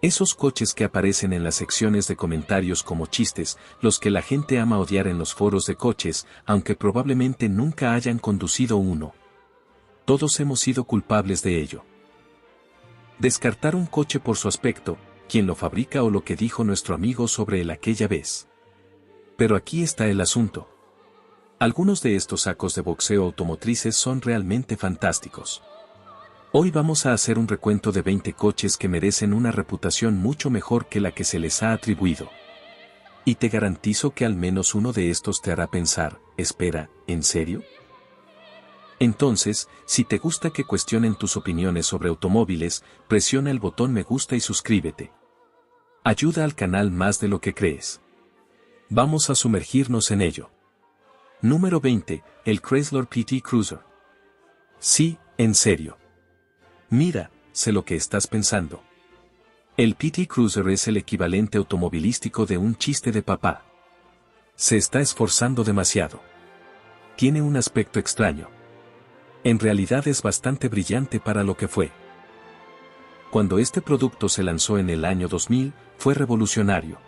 Esos coches que aparecen en las secciones de comentarios como chistes, los que la gente ama odiar en los foros de coches, aunque probablemente nunca hayan conducido uno. Todos hemos sido culpables de ello. Descartar un coche por su aspecto, quién lo fabrica o lo que dijo nuestro amigo sobre él aquella vez. Pero aquí está el asunto. Algunos de estos sacos de boxeo automotrices son realmente fantásticos. Hoy vamos a hacer un recuento de 20 coches que merecen una reputación mucho mejor que la que se les ha atribuido. Y te garantizo que al menos uno de estos te hará pensar, espera, ¿en serio? Entonces, si te gusta que cuestionen tus opiniones sobre automóviles, presiona el botón me gusta y suscríbete. Ayuda al canal más de lo que crees. Vamos a sumergirnos en ello. Número 20, el Chrysler PT Cruiser. Sí, en serio. Mira, sé lo que estás pensando. El PT Cruiser es el equivalente automovilístico de un chiste de papá. Se está esforzando demasiado. Tiene un aspecto extraño. En realidad es bastante brillante para lo que fue. Cuando este producto se lanzó en el año 2000, fue revolucionario.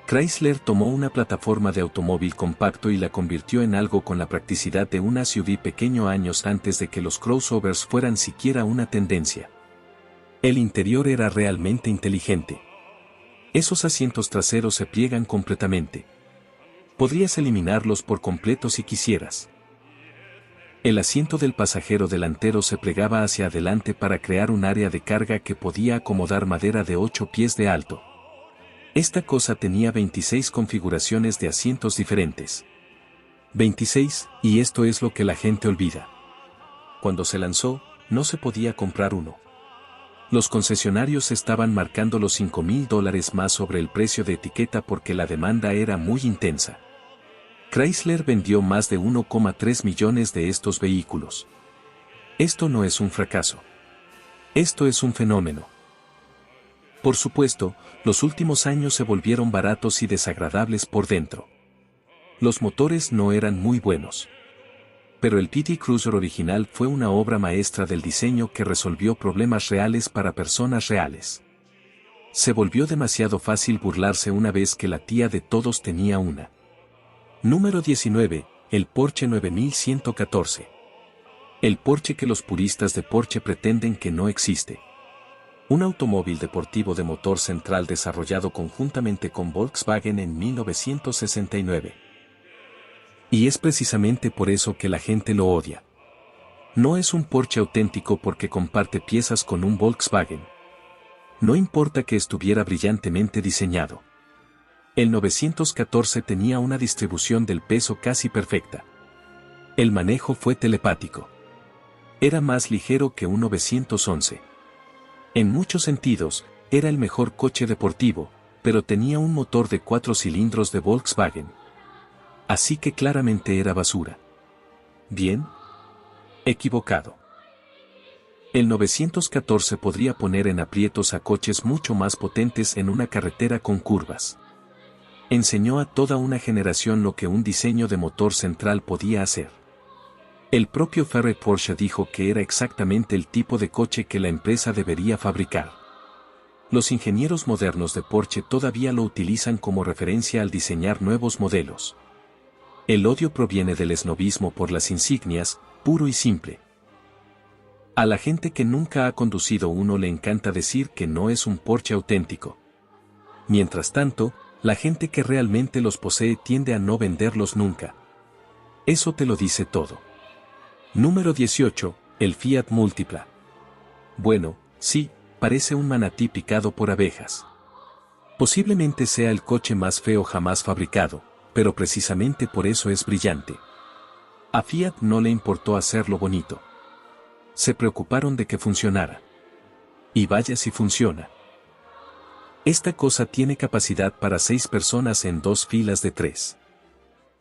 Chrysler tomó una plataforma de automóvil compacto y la convirtió en algo con la practicidad de un SUV pequeño años antes de que los crossovers fueran siquiera una tendencia. El interior era realmente inteligente. Esos asientos traseros se pliegan completamente. Podrías eliminarlos por completo si quisieras. El asiento del pasajero delantero se plegaba hacia adelante para crear un área de carga que podía acomodar madera de 8 pies de alto. Esta cosa tenía 26 configuraciones de asientos diferentes. 26, y esto es lo que la gente olvida. Cuando se lanzó, no se podía comprar uno. Los concesionarios estaban marcando los $5,000 más sobre el precio de etiqueta porque la demanda era muy intensa. Chrysler vendió más de 1,3 millones de estos vehículos. Esto no es un fracaso. Esto es un fenómeno. Por supuesto, los últimos años se volvieron baratos y desagradables por dentro. Los motores no eran muy buenos. Pero el PT Cruiser original fue una obra maestra del diseño que resolvió problemas reales para personas reales. Se volvió demasiado fácil burlarse una vez que la tía de todos tenía una. Número 19, el Porsche 9114. El Porsche que los puristas de Porsche pretenden que no existe. Un automóvil deportivo de motor central desarrollado conjuntamente con Volkswagen en 1969. Y es precisamente por eso que la gente lo odia. No es un Porsche auténtico porque comparte piezas con un Volkswagen. No importa que estuviera brillantemente diseñado. El 914 tenía una distribución del peso casi perfecta. El manejo fue telepático. Era más ligero que un 911. En muchos sentidos, era el mejor coche deportivo, pero tenía un motor de 4 cilindros de Volkswagen. Así que claramente era basura. ¿Bien? Equivocado. El 914 podría poner en aprietos a coches mucho más potentes en una carretera con curvas. Enseñó a toda una generación lo que un diseño de motor central podía hacer. El propio Ferret Porsche dijo que era exactamente el tipo de coche que la empresa debería fabricar. Los ingenieros modernos de Porsche todavía lo utilizan como referencia al diseñar nuevos modelos. El odio proviene del esnobismo por las insignias, puro y simple. A la gente que nunca ha conducido uno le encanta decir que no es un Porsche auténtico. Mientras tanto, la gente que realmente los posee tiende a no venderlos nunca. Eso te lo dice todo. Número 18, el Fiat Multipla. Bueno, sí, parece un manatí picado por abejas. Posiblemente sea el coche más feo jamás fabricado, pero precisamente por eso es brillante. A Fiat no le importó hacerlo bonito. Se preocuparon de que funcionara. Y vaya si funciona. Esta cosa tiene capacidad para 6 personas en 2 filas de 3.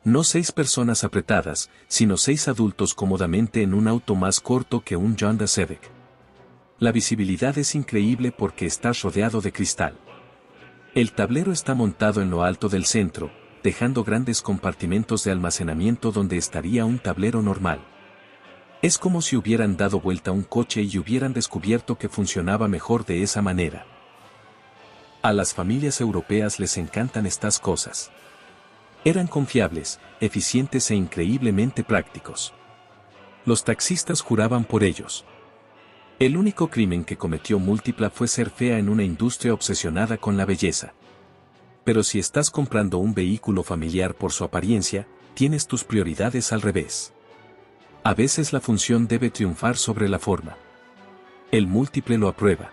No 6 personas apretadas, sino 6 adultos cómodamente en un auto más corto que un Honda Civic. La visibilidad es increíble porque está rodeado de cristal. El tablero está montado en lo alto del centro, dejando grandes compartimentos de almacenamiento donde estaría un tablero normal. Es como si hubieran dado vuelta a un coche y hubieran descubierto que funcionaba mejor de esa manera. A las familias europeas les encantan estas cosas. Eran confiables, eficientes e increíblemente prácticos. Los taxistas juraban por ellos. El único crimen que cometió Multipla fue ser fea en una industria obsesionada con la belleza. Pero si estás comprando un vehículo familiar por su apariencia, tienes tus prioridades al revés. A veces la función debe triunfar sobre la forma. El Múltiple lo aprueba.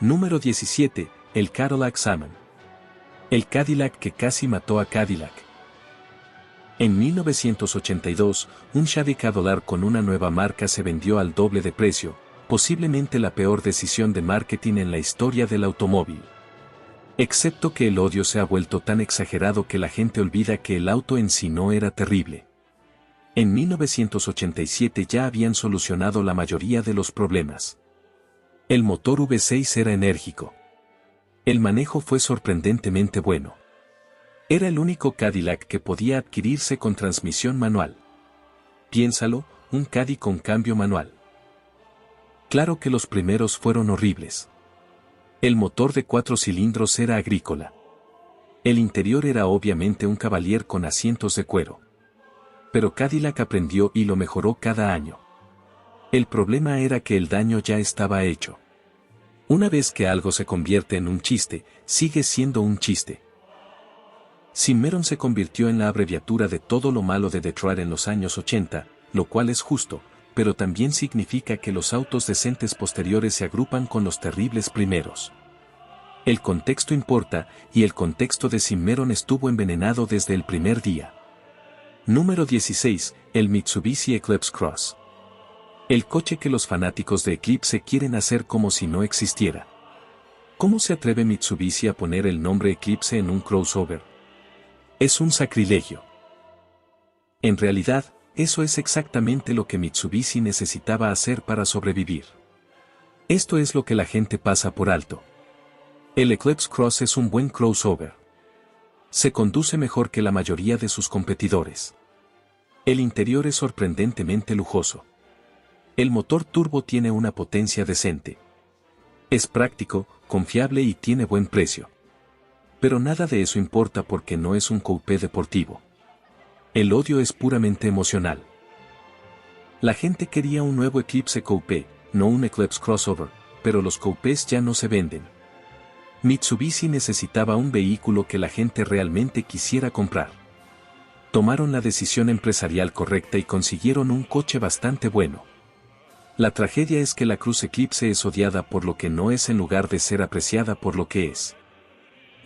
Número 17, el Cadillac Salmon. El Cadillac que casi mató a Cadillac. En 1982, un Chevy Cadillac con una nueva marca se vendió al doble de precio, posiblemente la peor decisión de marketing en la historia del automóvil. Excepto que el odio se ha vuelto tan exagerado que la gente olvida que el auto en sí no era terrible. En 1987 ya habían solucionado la mayoría de los problemas. El motor V6 era enérgico. El manejo fue sorprendentemente bueno. Era el único Cadillac que podía adquirirse con transmisión manual. Piénsalo, un Caddy con cambio manual. Claro que los primeros fueron horribles. El motor de 4 cilindros era agrícola. El interior era obviamente un Cavalier con asientos de cuero. Pero Cadillac aprendió y lo mejoró cada año. El problema era que el daño ya estaba hecho. Una vez que algo se convierte en un chiste, sigue siendo un chiste. Cimarron se convirtió en la abreviatura de todo lo malo de Detroit en los años 80, lo cual es justo, pero también significa que los autos decentes posteriores se agrupan con los terribles primeros. El contexto importa, y el contexto de Cimarron estuvo envenenado desde el primer día. Número 16, el Mitsubishi Eclipse Cross. El coche que los fanáticos de Eclipse quieren hacer como si no existiera. ¿Cómo se atreve Mitsubishi a poner el nombre Eclipse en un crossover? Es un sacrilegio. En realidad, eso es exactamente lo que Mitsubishi necesitaba hacer para sobrevivir. Esto es lo que la gente pasa por alto. El Eclipse Cross es un buen crossover. Se conduce mejor que la mayoría de sus competidores. El interior es sorprendentemente lujoso. El motor turbo tiene una potencia decente. Es práctico, confiable y tiene buen precio. Pero nada de eso importa porque no es un coupé deportivo. El odio es puramente emocional. La gente quería un nuevo Eclipse Coupé, no un Eclipse Crossover, pero los coupés ya no se venden. Mitsubishi necesitaba un vehículo que la gente realmente quisiera comprar. Tomaron la decisión empresarial correcta y consiguieron un coche bastante bueno. La tragedia es que la Cruz Eclipse es odiada por lo que no es en lugar de ser apreciada por lo que es.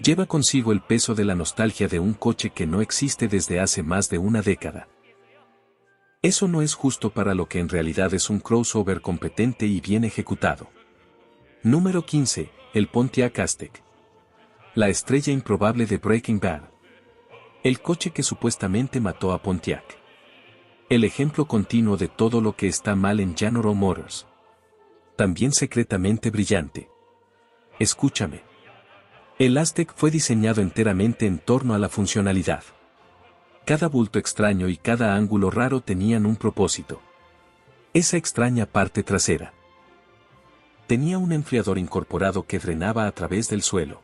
Lleva consigo el peso de la nostalgia de un coche que no existe desde hace más de una década. Eso no es justo para lo que en realidad es un crossover competente y bien ejecutado. Número 15, el Pontiac Aztek. La estrella improbable de Breaking Bad. El coche que supuestamente mató a Pontiac. El ejemplo continuo de todo lo que está mal en General Motors. También secretamente brillante. Escúchame. El Aztek fue diseñado enteramente en torno a la funcionalidad. Cada bulto extraño y cada ángulo raro tenían un propósito. Esa extraña parte trasera. Tenía un enfriador incorporado que drenaba a través del suelo.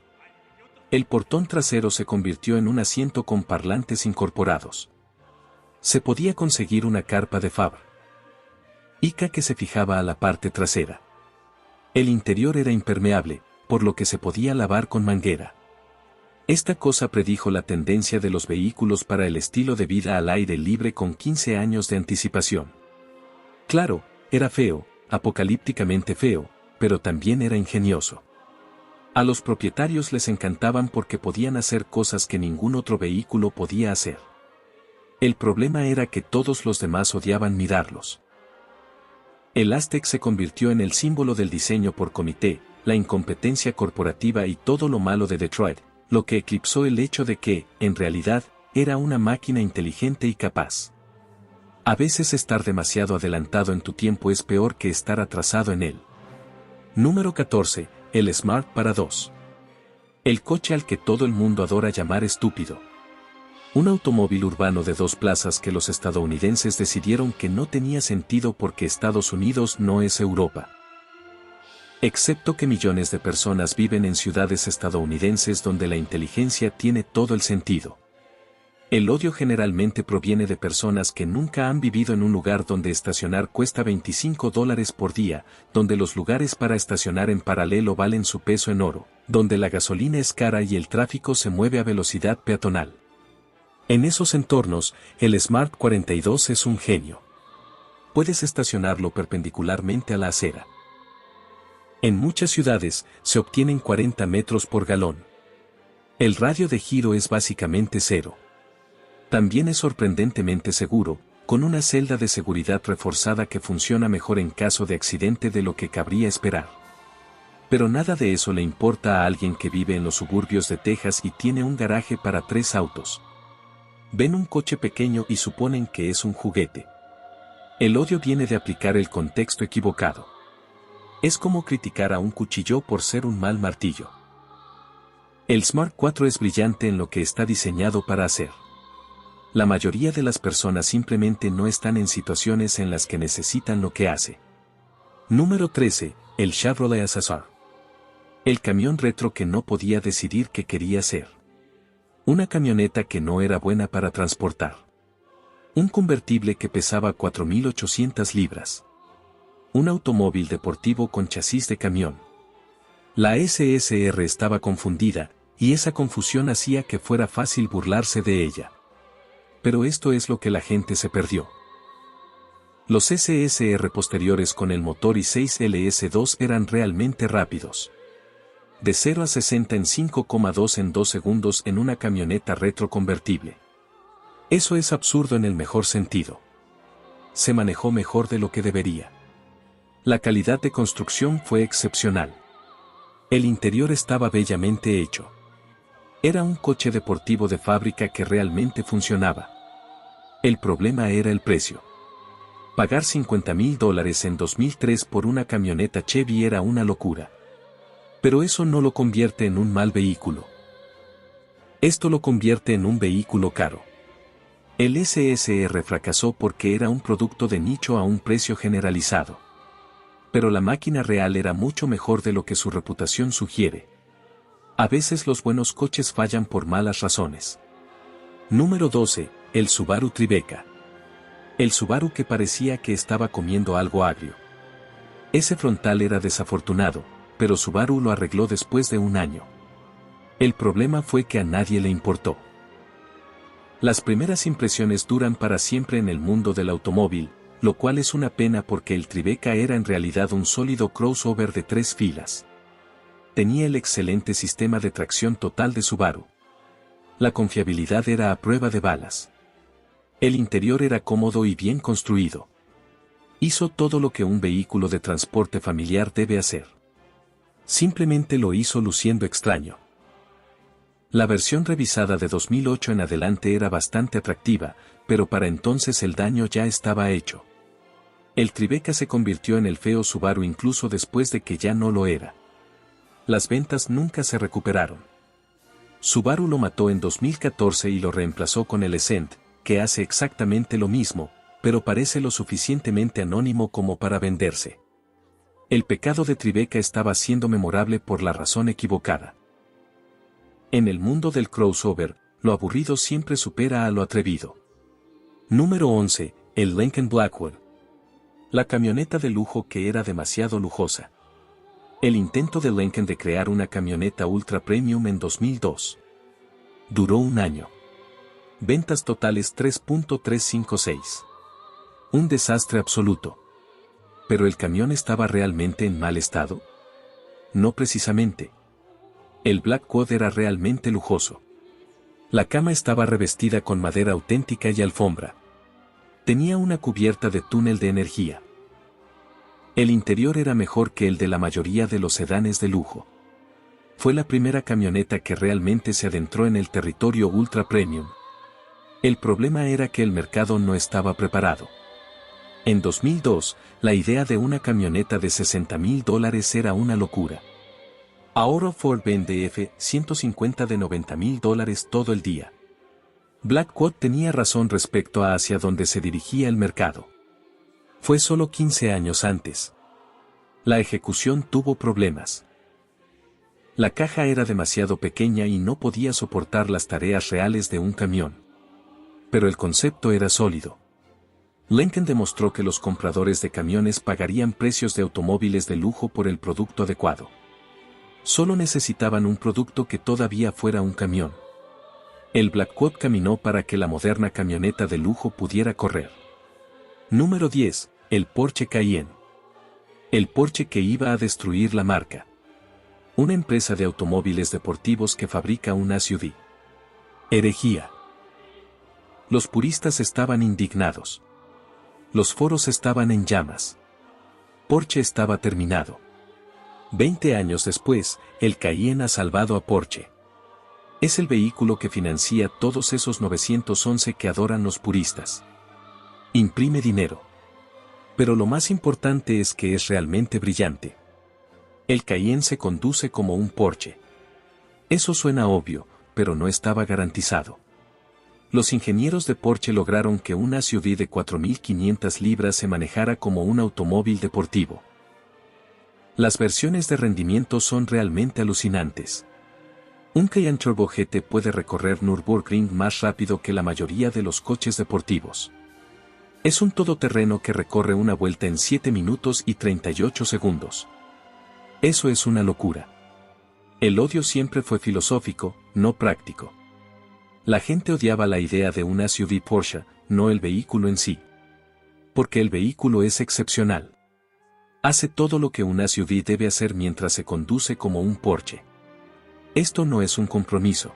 El portón trasero se convirtió en un asiento con parlantes incorporados. Se podía conseguir una carpa de fábrica que se fijaba a la parte trasera. El interior era impermeable, por lo que se podía lavar con manguera. Esta cosa predijo la tendencia de los vehículos para el estilo de vida al aire libre con 15 años de anticipación. Claro, era feo, apocalípticamente feo, pero también era ingenioso. A los propietarios les encantaban porque podían hacer cosas que ningún otro vehículo podía hacer. El problema era que todos los demás odiaban mirarlos. El Aztek se convirtió en el símbolo del diseño por comité, la incompetencia corporativa y todo lo malo de Detroit, lo que eclipsó el hecho de que, en realidad, era una máquina inteligente y capaz. A veces estar demasiado adelantado en tu tiempo es peor que estar atrasado en él. Número 14. El Smart para 2. El coche al que todo el mundo adora llamar estúpido. Un automóvil urbano de 2 plazas que los estadounidenses decidieron que no tenía sentido porque Estados Unidos no es Europa. Excepto que millones de personas viven en ciudades estadounidenses donde la inteligencia tiene todo el sentido. El odio generalmente proviene de personas que nunca han vivido en un lugar donde estacionar cuesta $25 por día, donde los lugares para estacionar en paralelo valen su peso en oro, donde la gasolina es cara y el tráfico se mueve a velocidad peatonal. En esos entornos, el Smart 42 es un genio. Puedes estacionarlo perpendicularmente a la acera. En muchas ciudades, se obtienen 40 metros por galón. El radio de giro es básicamente cero. También es sorprendentemente seguro, con una celda de seguridad reforzada que funciona mejor en caso de accidente de lo que cabría esperar. Pero nada de eso le importa a alguien que vive en los suburbios de Texas y tiene un garaje para 3 autos. Ven un coche pequeño y suponen que es un juguete. El odio viene de aplicar el contexto equivocado. Es como criticar a un cuchillo por ser un mal martillo. El Smart 4 es brillante en lo que está diseñado para hacer. La mayoría de las personas simplemente no están en situaciones en las que necesitan lo que hace. Número 13. El Chevrolet Assassin. El camión retro que no podía decidir qué quería ser. Una camioneta que no era buena para transportar. Un convertible que pesaba 4.800 libras. Un automóvil deportivo con chasis de camión. La SSR estaba confundida, y esa confusión hacía que fuera fácil burlarse de ella. Pero esto es lo que la gente se perdió. Los SSR posteriores con el motor i6 LS2 eran realmente rápidos. De 0 a 60 en 5,2 en 2 segundos en una camioneta retroconvertible. Eso es absurdo en el mejor sentido. Se manejó mejor de lo que debería. La calidad de construcción fue excepcional. El interior estaba bellamente hecho. Era un coche deportivo de fábrica que realmente funcionaba. El problema era el precio. Pagar $50,000 en 2003 por una camioneta Chevy era una locura. Pero eso no lo convierte en un mal vehículo. Esto lo convierte en un vehículo caro. El SSR fracasó porque era un producto de nicho a un precio generalizado. Pero la máquina real era mucho mejor de lo que su reputación sugiere. A veces los buenos coches fallan por malas razones. Número 12. El Subaru Tribeca. El Subaru que parecía que estaba comiendo algo agrio. Ese frontal era desafortunado, pero Subaru lo arregló después de un año. El problema fue que a nadie le importó. Las primeras impresiones duran para siempre en el mundo del automóvil, lo cual es una pena porque el Tribeca era en realidad un sólido crossover de 3 filas. Tenía el excelente sistema de tracción total de Subaru. La confiabilidad era a prueba de balas. El interior era cómodo y bien construido. Hizo todo lo que un vehículo de transporte familiar debe hacer. Simplemente lo hizo luciendo extraño. La versión revisada de 2008 en adelante era bastante atractiva, pero para entonces el daño ya estaba hecho. El Tribeca se convirtió en el feo Subaru incluso después de que ya no lo era. Las ventas nunca se recuperaron. Subaru lo mató en 2014 y lo reemplazó con el Ascent, que hace exactamente lo mismo, pero parece lo suficientemente anónimo como para venderse. El pecado de Tribeca estaba siendo memorable por la razón equivocada. En el mundo del crossover, lo aburrido siempre supera a lo atrevido. Número 11. El Lincoln Blackwell. La camioneta de lujo que era demasiado lujosa. El intento de Lincoln de crear una camioneta ultra premium en 2002. Duró un año. Ventas totales 3.356. Un desastre absoluto. ¿Pero el camión estaba realmente en mal estado? No precisamente. El Blackwood era realmente lujoso. La cama estaba revestida con madera auténtica y alfombra. Tenía una cubierta de túnel de energía. El interior era mejor que el de la mayoría de los sedanes de lujo. Fue la primera camioneta que realmente se adentró en el territorio ultra premium. El problema era que el mercado no estaba preparado. En 2002, la idea de una camioneta de $60,000 era una locura. Ahora Ford vende F-150 de $90,000 todo el día. Blackwood tenía razón respecto a hacia dónde se dirigía el mercado. Fue solo 15 años antes. La ejecución tuvo problemas. La caja era demasiado pequeña y no podía soportar las tareas reales de un camión. Pero el concepto era sólido. Lincoln demostró que los compradores de camiones pagarían precios de automóviles de lujo por el producto adecuado. Solo necesitaban un producto que todavía fuera un camión. El Blackwood caminó para que la moderna camioneta de lujo pudiera correr. Número 10. El Porsche Cayenne. El Porsche que iba a destruir la marca. Una empresa de automóviles deportivos que fabrica un SUV. Herejía. Los puristas estaban indignados. Los foros estaban en llamas. Porsche estaba terminado. 20 años después, el Cayenne ha salvado a Porsche. Es el vehículo que financia todos esos 911 que adoran los puristas. Imprime dinero. Pero lo más importante es que es realmente brillante. El Cayenne se conduce como un Porsche. Eso suena obvio, pero no estaba garantizado. Los ingenieros de Porsche lograron que un SUV de 4.500 libras se manejara como un automóvil deportivo. Las versiones de rendimiento son realmente alucinantes. Un Cayenne Turbo GT puede recorrer Nürburgring más rápido que la mayoría de los coches deportivos. Es un todoterreno que recorre una vuelta en 7 minutos y 38 segundos. Eso es una locura. El odio siempre fue filosófico, no práctico. La gente odiaba la idea de un SUV Porsche, no el vehículo en sí. Porque el vehículo es excepcional. Hace todo lo que un SUV debe hacer mientras se conduce como un Porsche. Esto no es un compromiso.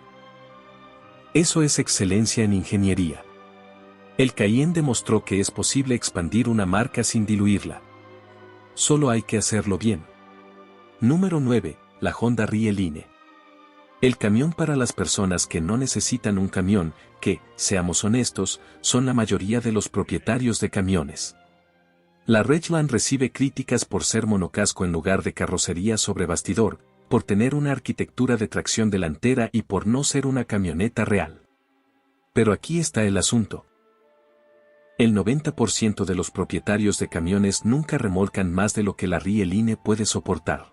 Eso es excelencia en ingeniería. El Cayenne demostró que es posible expandir una marca sin diluirla. Solo hay que hacerlo bien. Número 9. La Honda Rie-Line. El camión para las personas que no necesitan un camión, que, seamos honestos, son la mayoría de los propietarios de camiones. La Ridgeline recibe críticas por ser monocasco en lugar de carrocería sobre bastidor, por tener una arquitectura de tracción delantera y por no ser una camioneta real. Pero aquí está el asunto. El 90% de los propietarios de camiones nunca remolcan más de lo que la Rie-Line puede soportar.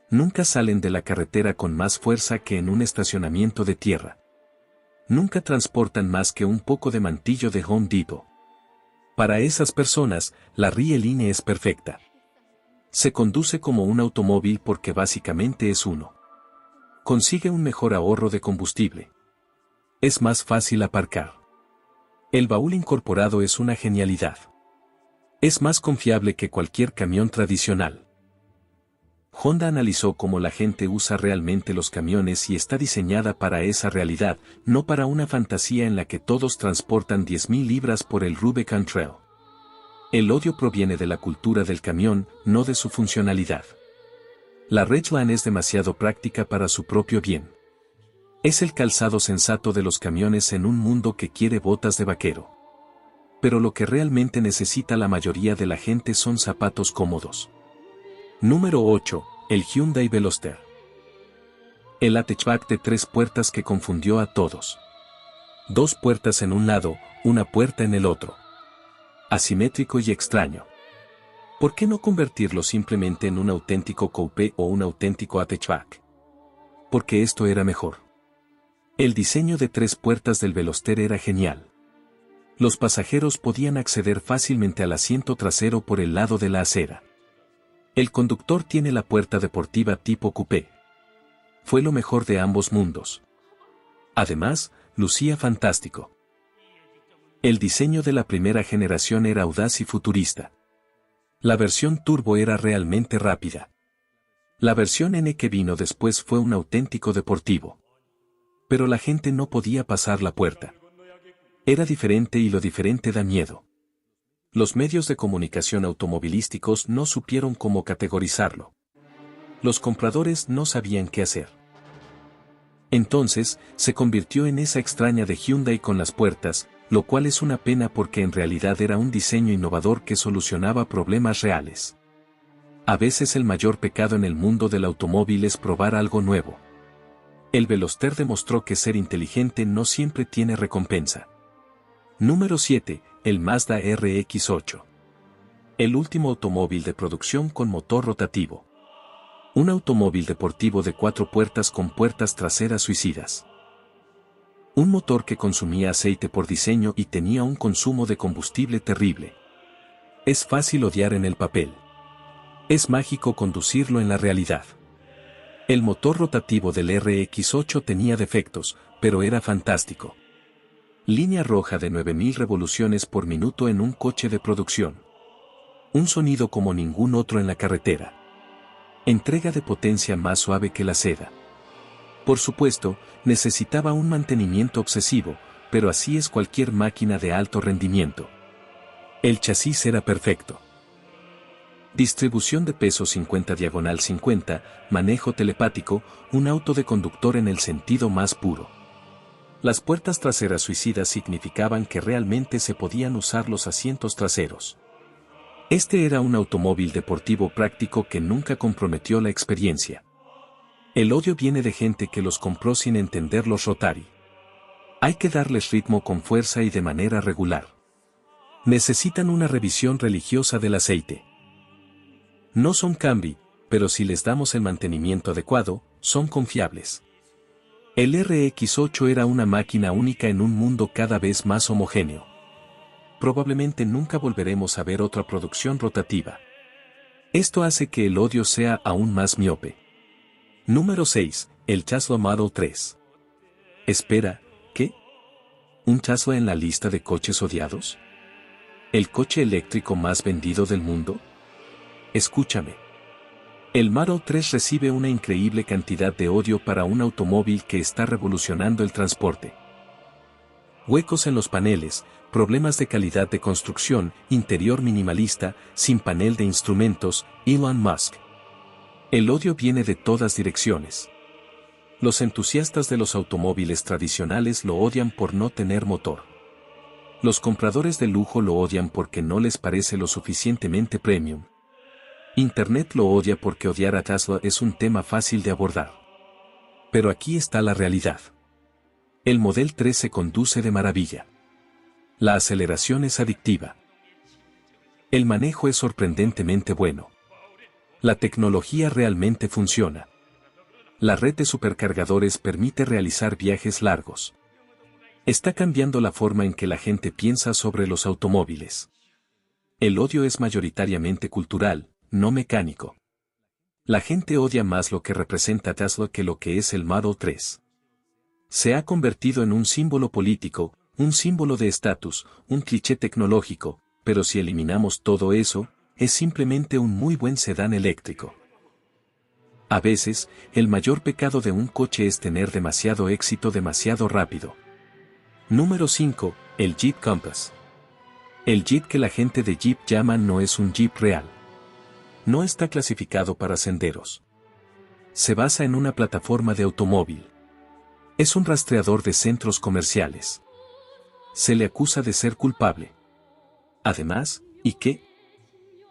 Nunca salen de la carretera con más fuerza que en un estacionamiento de tierra. Nunca transportan más que un poco de mantillo de Home Depot. Para esas personas, la Rie-Line es perfecta. Se conduce como un automóvil porque básicamente es uno. Consigue un mejor ahorro de combustible. Es más fácil aparcar. El baúl incorporado es una genialidad. Es más confiable que cualquier camión tradicional. Honda analizó cómo la gente usa realmente los camiones y está diseñada para esa realidad, no para una fantasía en la que todos transportan 10.000 libras por el Rubicon Trail. El odio proviene de la cultura del camión, no de su funcionalidad. La Ridgeline es demasiado práctica para su propio bien. Es el calzado sensato de los camiones en un mundo que quiere botas de vaquero. Pero lo que realmente necesita la mayoría de la gente son zapatos cómodos. Número 8. El Hyundai Veloster. El hatchback de 3 puertas que confundió a todos. 2 puertas en un lado, una puerta en el otro. Asimétrico y extraño. ¿Por qué no convertirlo simplemente en un auténtico coupé o un auténtico hatchback? Porque esto era mejor. El diseño de 3 puertas del Veloster era genial. Los pasajeros podían acceder fácilmente al asiento trasero por el lado de la acera. El conductor tiene la puerta deportiva tipo coupé. Fue lo mejor de ambos mundos. Además, lucía fantástico. El diseño de la primera generación era audaz y futurista. La versión turbo era realmente rápida. La versión N que vino después fue un auténtico deportivo. Pero la gente no podía pasar la puerta. Era diferente y lo diferente da miedo. Los medios de comunicación automovilísticos no supieron cómo categorizarlo. Los compradores no sabían qué hacer. Entonces, se convirtió en esa extraña de Hyundai con las puertas, lo cual es una pena porque en realidad era un diseño innovador que solucionaba problemas reales. A veces el mayor pecado en el mundo del automóvil es probar algo nuevo. El Veloster demostró que ser inteligente no siempre tiene recompensa. Número 7. El Mazda RX-8. El último automóvil de producción con motor rotativo. Un automóvil deportivo de 4 puertas con puertas traseras suicidas. Un motor que consumía aceite por diseño y tenía un consumo de combustible terrible. Es fácil odiar en el papel. Es mágico conducirlo en la realidad. El motor rotativo del RX-8 tenía defectos, pero era fantástico. Línea roja de 9000 revoluciones por minuto en un coche de producción. Un sonido como ningún otro en la carretera. Entrega de potencia más suave que la seda. Por supuesto, necesitaba un mantenimiento obsesivo, pero así es cualquier máquina de alto rendimiento. El chasis era perfecto. Distribución de peso 50/50, manejo telepático, un auto de conductor en el sentido más puro. Las puertas traseras suicidas significaban que realmente se podían usar los asientos traseros. Este era un automóvil deportivo práctico que nunca comprometió la experiencia. El odio viene de gente que los compró sin entender los Rotary. Hay que darles ritmo con fuerza y de manera regular. Necesitan una revisión religiosa del aceite. No son Camry, pero si les damos el mantenimiento adecuado, son confiables. El RX-8 era una máquina única en un mundo cada vez más homogéneo. Probablemente nunca volveremos a ver otra producción rotativa. Esto hace que el odio sea aún más miope. Número 6. El Tesla Model 3. Espera, ¿qué? ¿Un Tesla en la lista de coches odiados? ¿El coche eléctrico más vendido del mundo? Escúchame. El Model 3 recibe una increíble cantidad de odio para un automóvil que está revolucionando el transporte. Huecos en los paneles, problemas de calidad de construcción, interior minimalista, sin panel de instrumentos, Elon Musk. El odio viene de todas direcciones. Los entusiastas de los automóviles tradicionales lo odian por no tener motor. Los compradores de lujo lo odian porque no les parece lo suficientemente premium. Internet lo odia porque odiar a Tesla es un tema fácil de abordar. Pero aquí está la realidad. El Model 3 se conduce de maravilla. La aceleración es adictiva. El manejo es sorprendentemente bueno. La tecnología realmente funciona. La red de supercargadores permite realizar viajes largos. Está cambiando la forma en que la gente piensa sobre los automóviles. El odio es mayoritariamente cultural, no mecánico. La gente odia más lo que representa Tesla que lo que es el Model 3. Se ha convertido en un símbolo político, un símbolo de estatus, un cliché tecnológico, pero si eliminamos todo eso, es simplemente un muy buen sedán eléctrico. A veces, el mayor pecado de un coche es tener demasiado éxito demasiado rápido. Número 5. El Jeep Compass. El Jeep que la gente de Jeep llama no es un Jeep real. No está clasificado para senderos. Se basa en una plataforma de automóvil. Es un rastreador de centros comerciales. Se le acusa de ser culpable. Además, ¿y qué?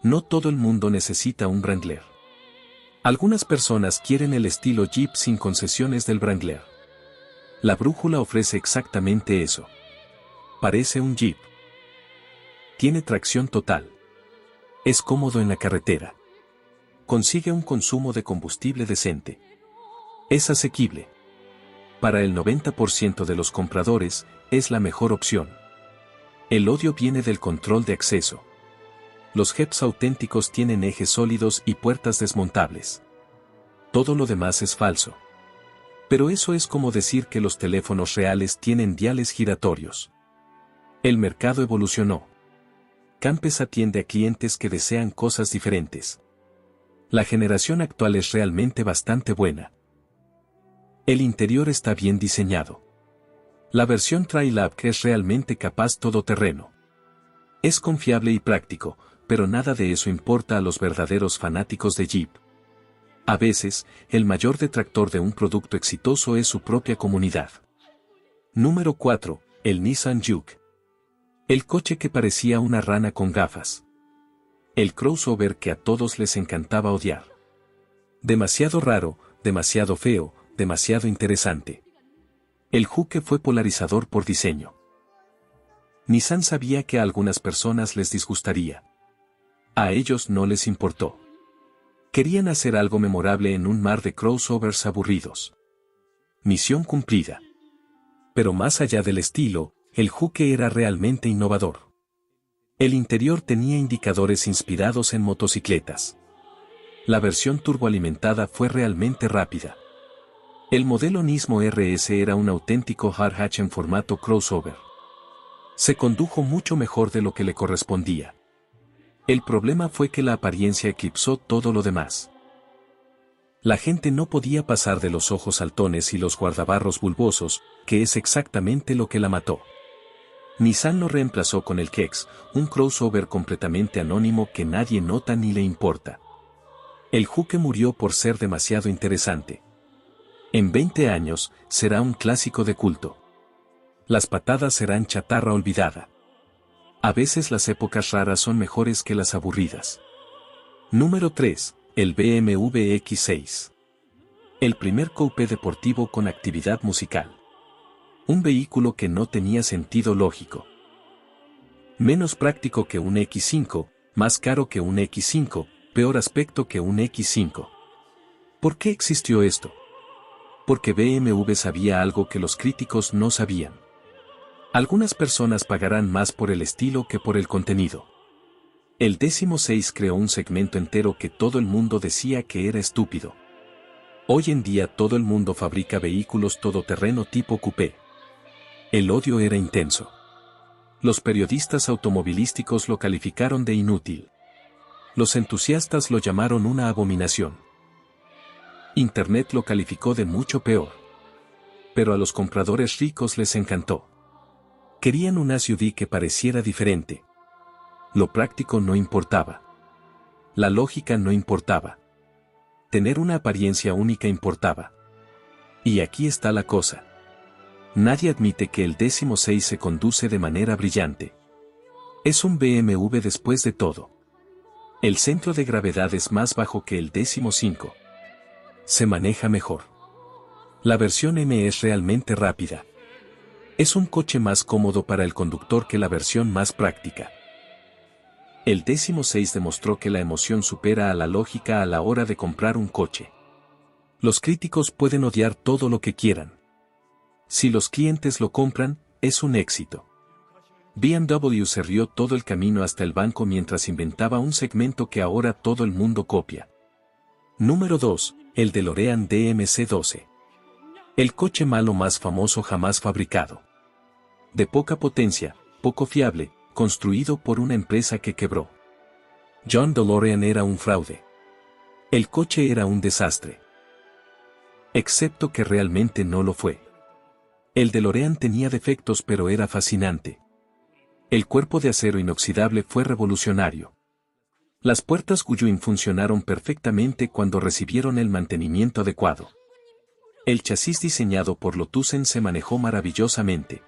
No todo el mundo necesita un Wrangler. Algunas personas quieren el estilo Jeep sin concesiones del Wrangler. La brújula ofrece exactamente eso. Parece un Jeep. Tiene tracción total. Es cómodo en la carretera. Consigue un consumo de combustible decente. Es asequible. Para el 90% de los compradores, es la mejor opción. El odio viene del control de acceso. Los Jeeps auténticos tienen ejes sólidos y puertas desmontables. Todo lo demás es falso. Pero eso es como decir que los teléfonos reales tienen diales giratorios. El mercado evolucionó. Campes atiende a clientes que desean cosas diferentes. La generación actual es realmente bastante buena. El interior está bien diseñado. La versión Trailab es realmente capaz todoterreno. Es confiable y práctico, pero nada de eso importa a los verdaderos fanáticos de Jeep. A veces, el mayor detractor de un producto exitoso es su propia comunidad. Número 4. El Nissan Juke. El coche que parecía una rana con gafas. El crossover que a todos les encantaba odiar. Demasiado raro, demasiado feo, demasiado interesante. El Juke fue polarizador por diseño. Nissan sabía que a algunas personas les disgustaría. A ellos no les importó. Querían hacer algo memorable en un mar de crossovers aburridos. Misión cumplida. Pero más allá del estilo, el Juke era realmente innovador. El interior tenía indicadores inspirados en motocicletas. La versión turboalimentada fue realmente rápida. El modelo Nismo RS era un auténtico hard hatch en formato crossover. Se condujo mucho mejor de lo que le correspondía. El problema fue que la apariencia eclipsó todo lo demás. La gente no podía pasar de los ojos saltones y los guardabarros bulbosos, que es exactamente lo que la mató. Nissan lo reemplazó con el Kicks, un crossover completamente anónimo que nadie nota ni le importa. El Juke murió por ser demasiado interesante. En 20 años, será un clásico de culto. Las patadas serán chatarra olvidada. A veces las épocas raras son mejores que las aburridas. Número 3. El BMW X6. El primer coupé deportivo con actividad musical. Un vehículo que no tenía sentido lógico. Menos práctico que un X5, más caro que un X5, peor aspecto que un X5. ¿Por qué existió esto? Porque BMW sabía algo que los críticos no sabían. Algunas personas pagarán más por el estilo que por el contenido. El 16 creó un segmento entero que todo el mundo decía que era estúpido. Hoy en día todo el mundo fabrica vehículos todoterreno tipo coupé. El odio era intenso. Los periodistas automovilísticos lo calificaron de inútil. Los entusiastas lo llamaron una abominación. Internet lo calificó de mucho peor. Pero a los compradores ricos les encantó. Querían un SUV que pareciera diferente. Lo práctico no importaba. La lógica no importaba. Tener una apariencia única importaba. Y aquí está la cosa. Nadie admite que el 16 se conduce de manera brillante. Es un BMW después de todo. El centro de gravedad es más bajo que el 15. Se maneja mejor. La versión M es realmente rápida. Es un coche más cómodo para el conductor que la versión más práctica. El 16 demostró que la emoción supera a la lógica a la hora de comprar un coche. Los críticos pueden odiar todo lo que quieran. Si los clientes lo compran, es un éxito. BMW se rió todo el camino hasta el banco mientras inventaba un segmento que ahora todo el mundo copia. Número 2. El DeLorean DMC-12. El coche malo más famoso jamás fabricado. De poca potencia, poco fiable, construido por una empresa que quebró. John DeLorean era un fraude. El coche era un desastre. Excepto que realmente no lo fue. El DeLorean tenía defectos pero era fascinante. El cuerpo de acero inoxidable fue revolucionario. Las puertas Gullwing funcionaron perfectamente cuando recibieron el mantenimiento adecuado. El chasis diseñado por Lotusen se manejó maravillosamente.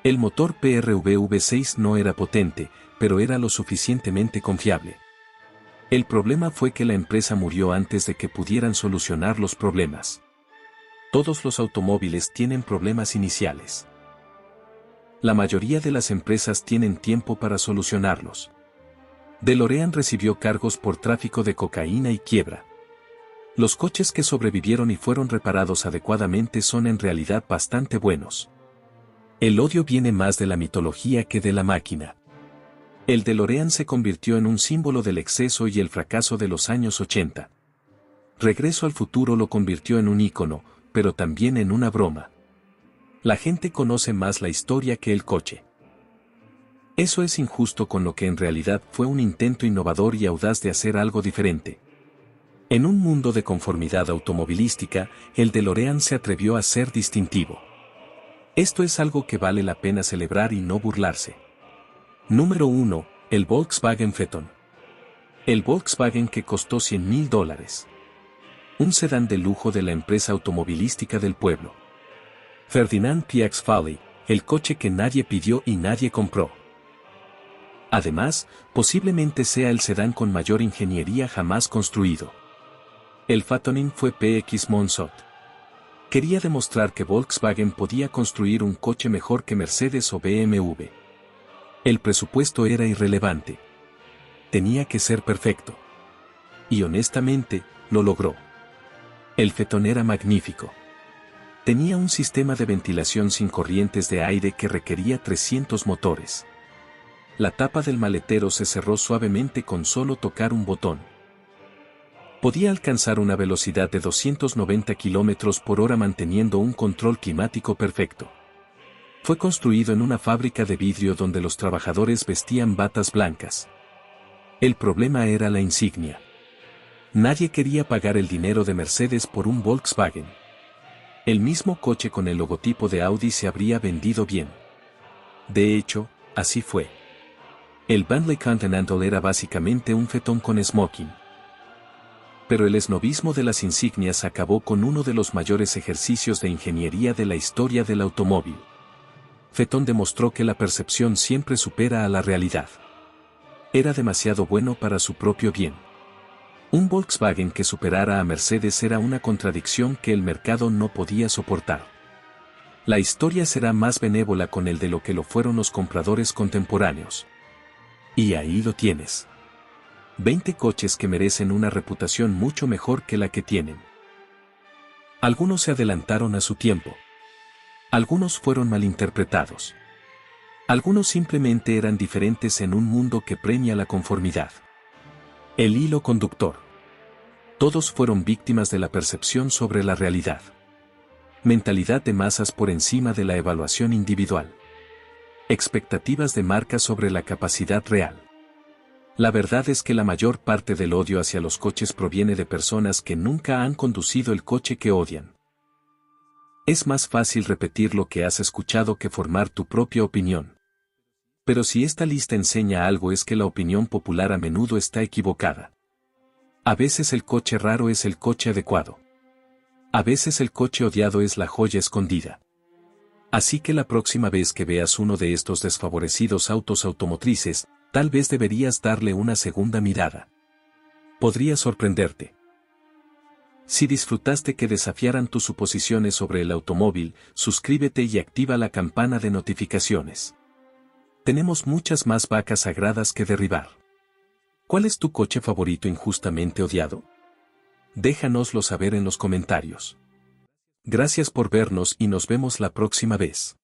El motor PRV V6 no era potente, pero era lo suficientemente confiable. El problema fue que la empresa murió antes de que pudieran solucionar los problemas. Todos los automóviles tienen problemas iniciales. La mayoría de las empresas tienen tiempo para solucionarlos. DeLorean recibió cargos por tráfico de cocaína y quiebra. Los coches que sobrevivieron y fueron reparados adecuadamente son en realidad bastante buenos. El odio viene más de la mitología que de la máquina. El DeLorean se convirtió en un símbolo del exceso y el fracaso de los años 80. Regreso al futuro lo convirtió en un ícono, pero también en una broma. La gente conoce más la historia que el coche. Eso es injusto con lo que en realidad fue un intento innovador y audaz de hacer algo diferente. En un mundo de conformidad automovilística, el DeLorean se atrevió a ser distintivo. Esto es algo que vale la pena celebrar y no burlarse. Número 1. El Volkswagen Phaeton. El Volkswagen que costó $100,000. Un sedán de lujo de la empresa automovilística del pueblo. Ferdinand Piëch Faly, el coche que nadie pidió y nadie compró. Además, posiblemente sea el sedán con mayor ingeniería jamás construido. El Phaetoning fue PX Monceau. Quería demostrar que Volkswagen podía construir un coche mejor que Mercedes o BMW. El presupuesto era irrelevante. Tenía que ser perfecto. Y honestamente, lo logró. El Phaeton era magnífico. Tenía un sistema de ventilación sin corrientes de aire que requería 300 motores. La tapa del maletero se cerró suavemente con solo tocar un botón. Podía alcanzar una velocidad de 290 km/h manteniendo un control climático perfecto. Fue construido en una fábrica de vidrio donde los trabajadores vestían batas blancas. El problema era la insignia. Nadie quería pagar el dinero de Mercedes por un Volkswagen. El mismo coche con el logotipo de Audi se habría vendido bien. De hecho, así fue. El Bentley Continental era básicamente un Phaeton con smoking. Pero el esnobismo de las insignias acabó con uno de los mayores ejercicios de ingeniería de la historia del automóvil. Phaeton demostró que la percepción siempre supera a la realidad. Era demasiado bueno para su propio bien. Un Volkswagen que superara a Mercedes era una contradicción que el mercado no podía soportar. La historia será más benévola con él de lo que lo fueron los compradores contemporáneos. Y ahí lo tienes. 20 coches que merecen una reputación mucho mejor que la que tienen. Algunos se adelantaron a su tiempo. Algunos fueron malinterpretados. Algunos simplemente eran diferentes en un mundo que premia la conformidad. El hilo conductor. Todos fueron víctimas de la percepción sobre la realidad. Mentalidad de masas por encima de la evaluación individual. Expectativas de marca sobre la capacidad real. La verdad es que la mayor parte del odio hacia los coches proviene de personas que nunca han conducido el coche que odian. Es más fácil repetir lo que has escuchado que formar tu propia opinión. Pero si esta lista enseña algo es que la opinión popular a menudo está equivocada. A veces el coche raro es el coche adecuado. A veces el coche odiado es la joya escondida. Así que la próxima vez que veas uno de estos desfavorecidos autos automotrices, tal vez deberías darle una segunda mirada. Podría sorprenderte. Si disfrutaste que desafiaran tus suposiciones sobre el automóvil, suscríbete y activa la campana de notificaciones. Tenemos muchas más vacas sagradas que derribar. ¿Cuál es tu coche favorito injustamente odiado? Déjanoslo saber en los comentarios. Gracias por vernos y nos vemos la próxima vez.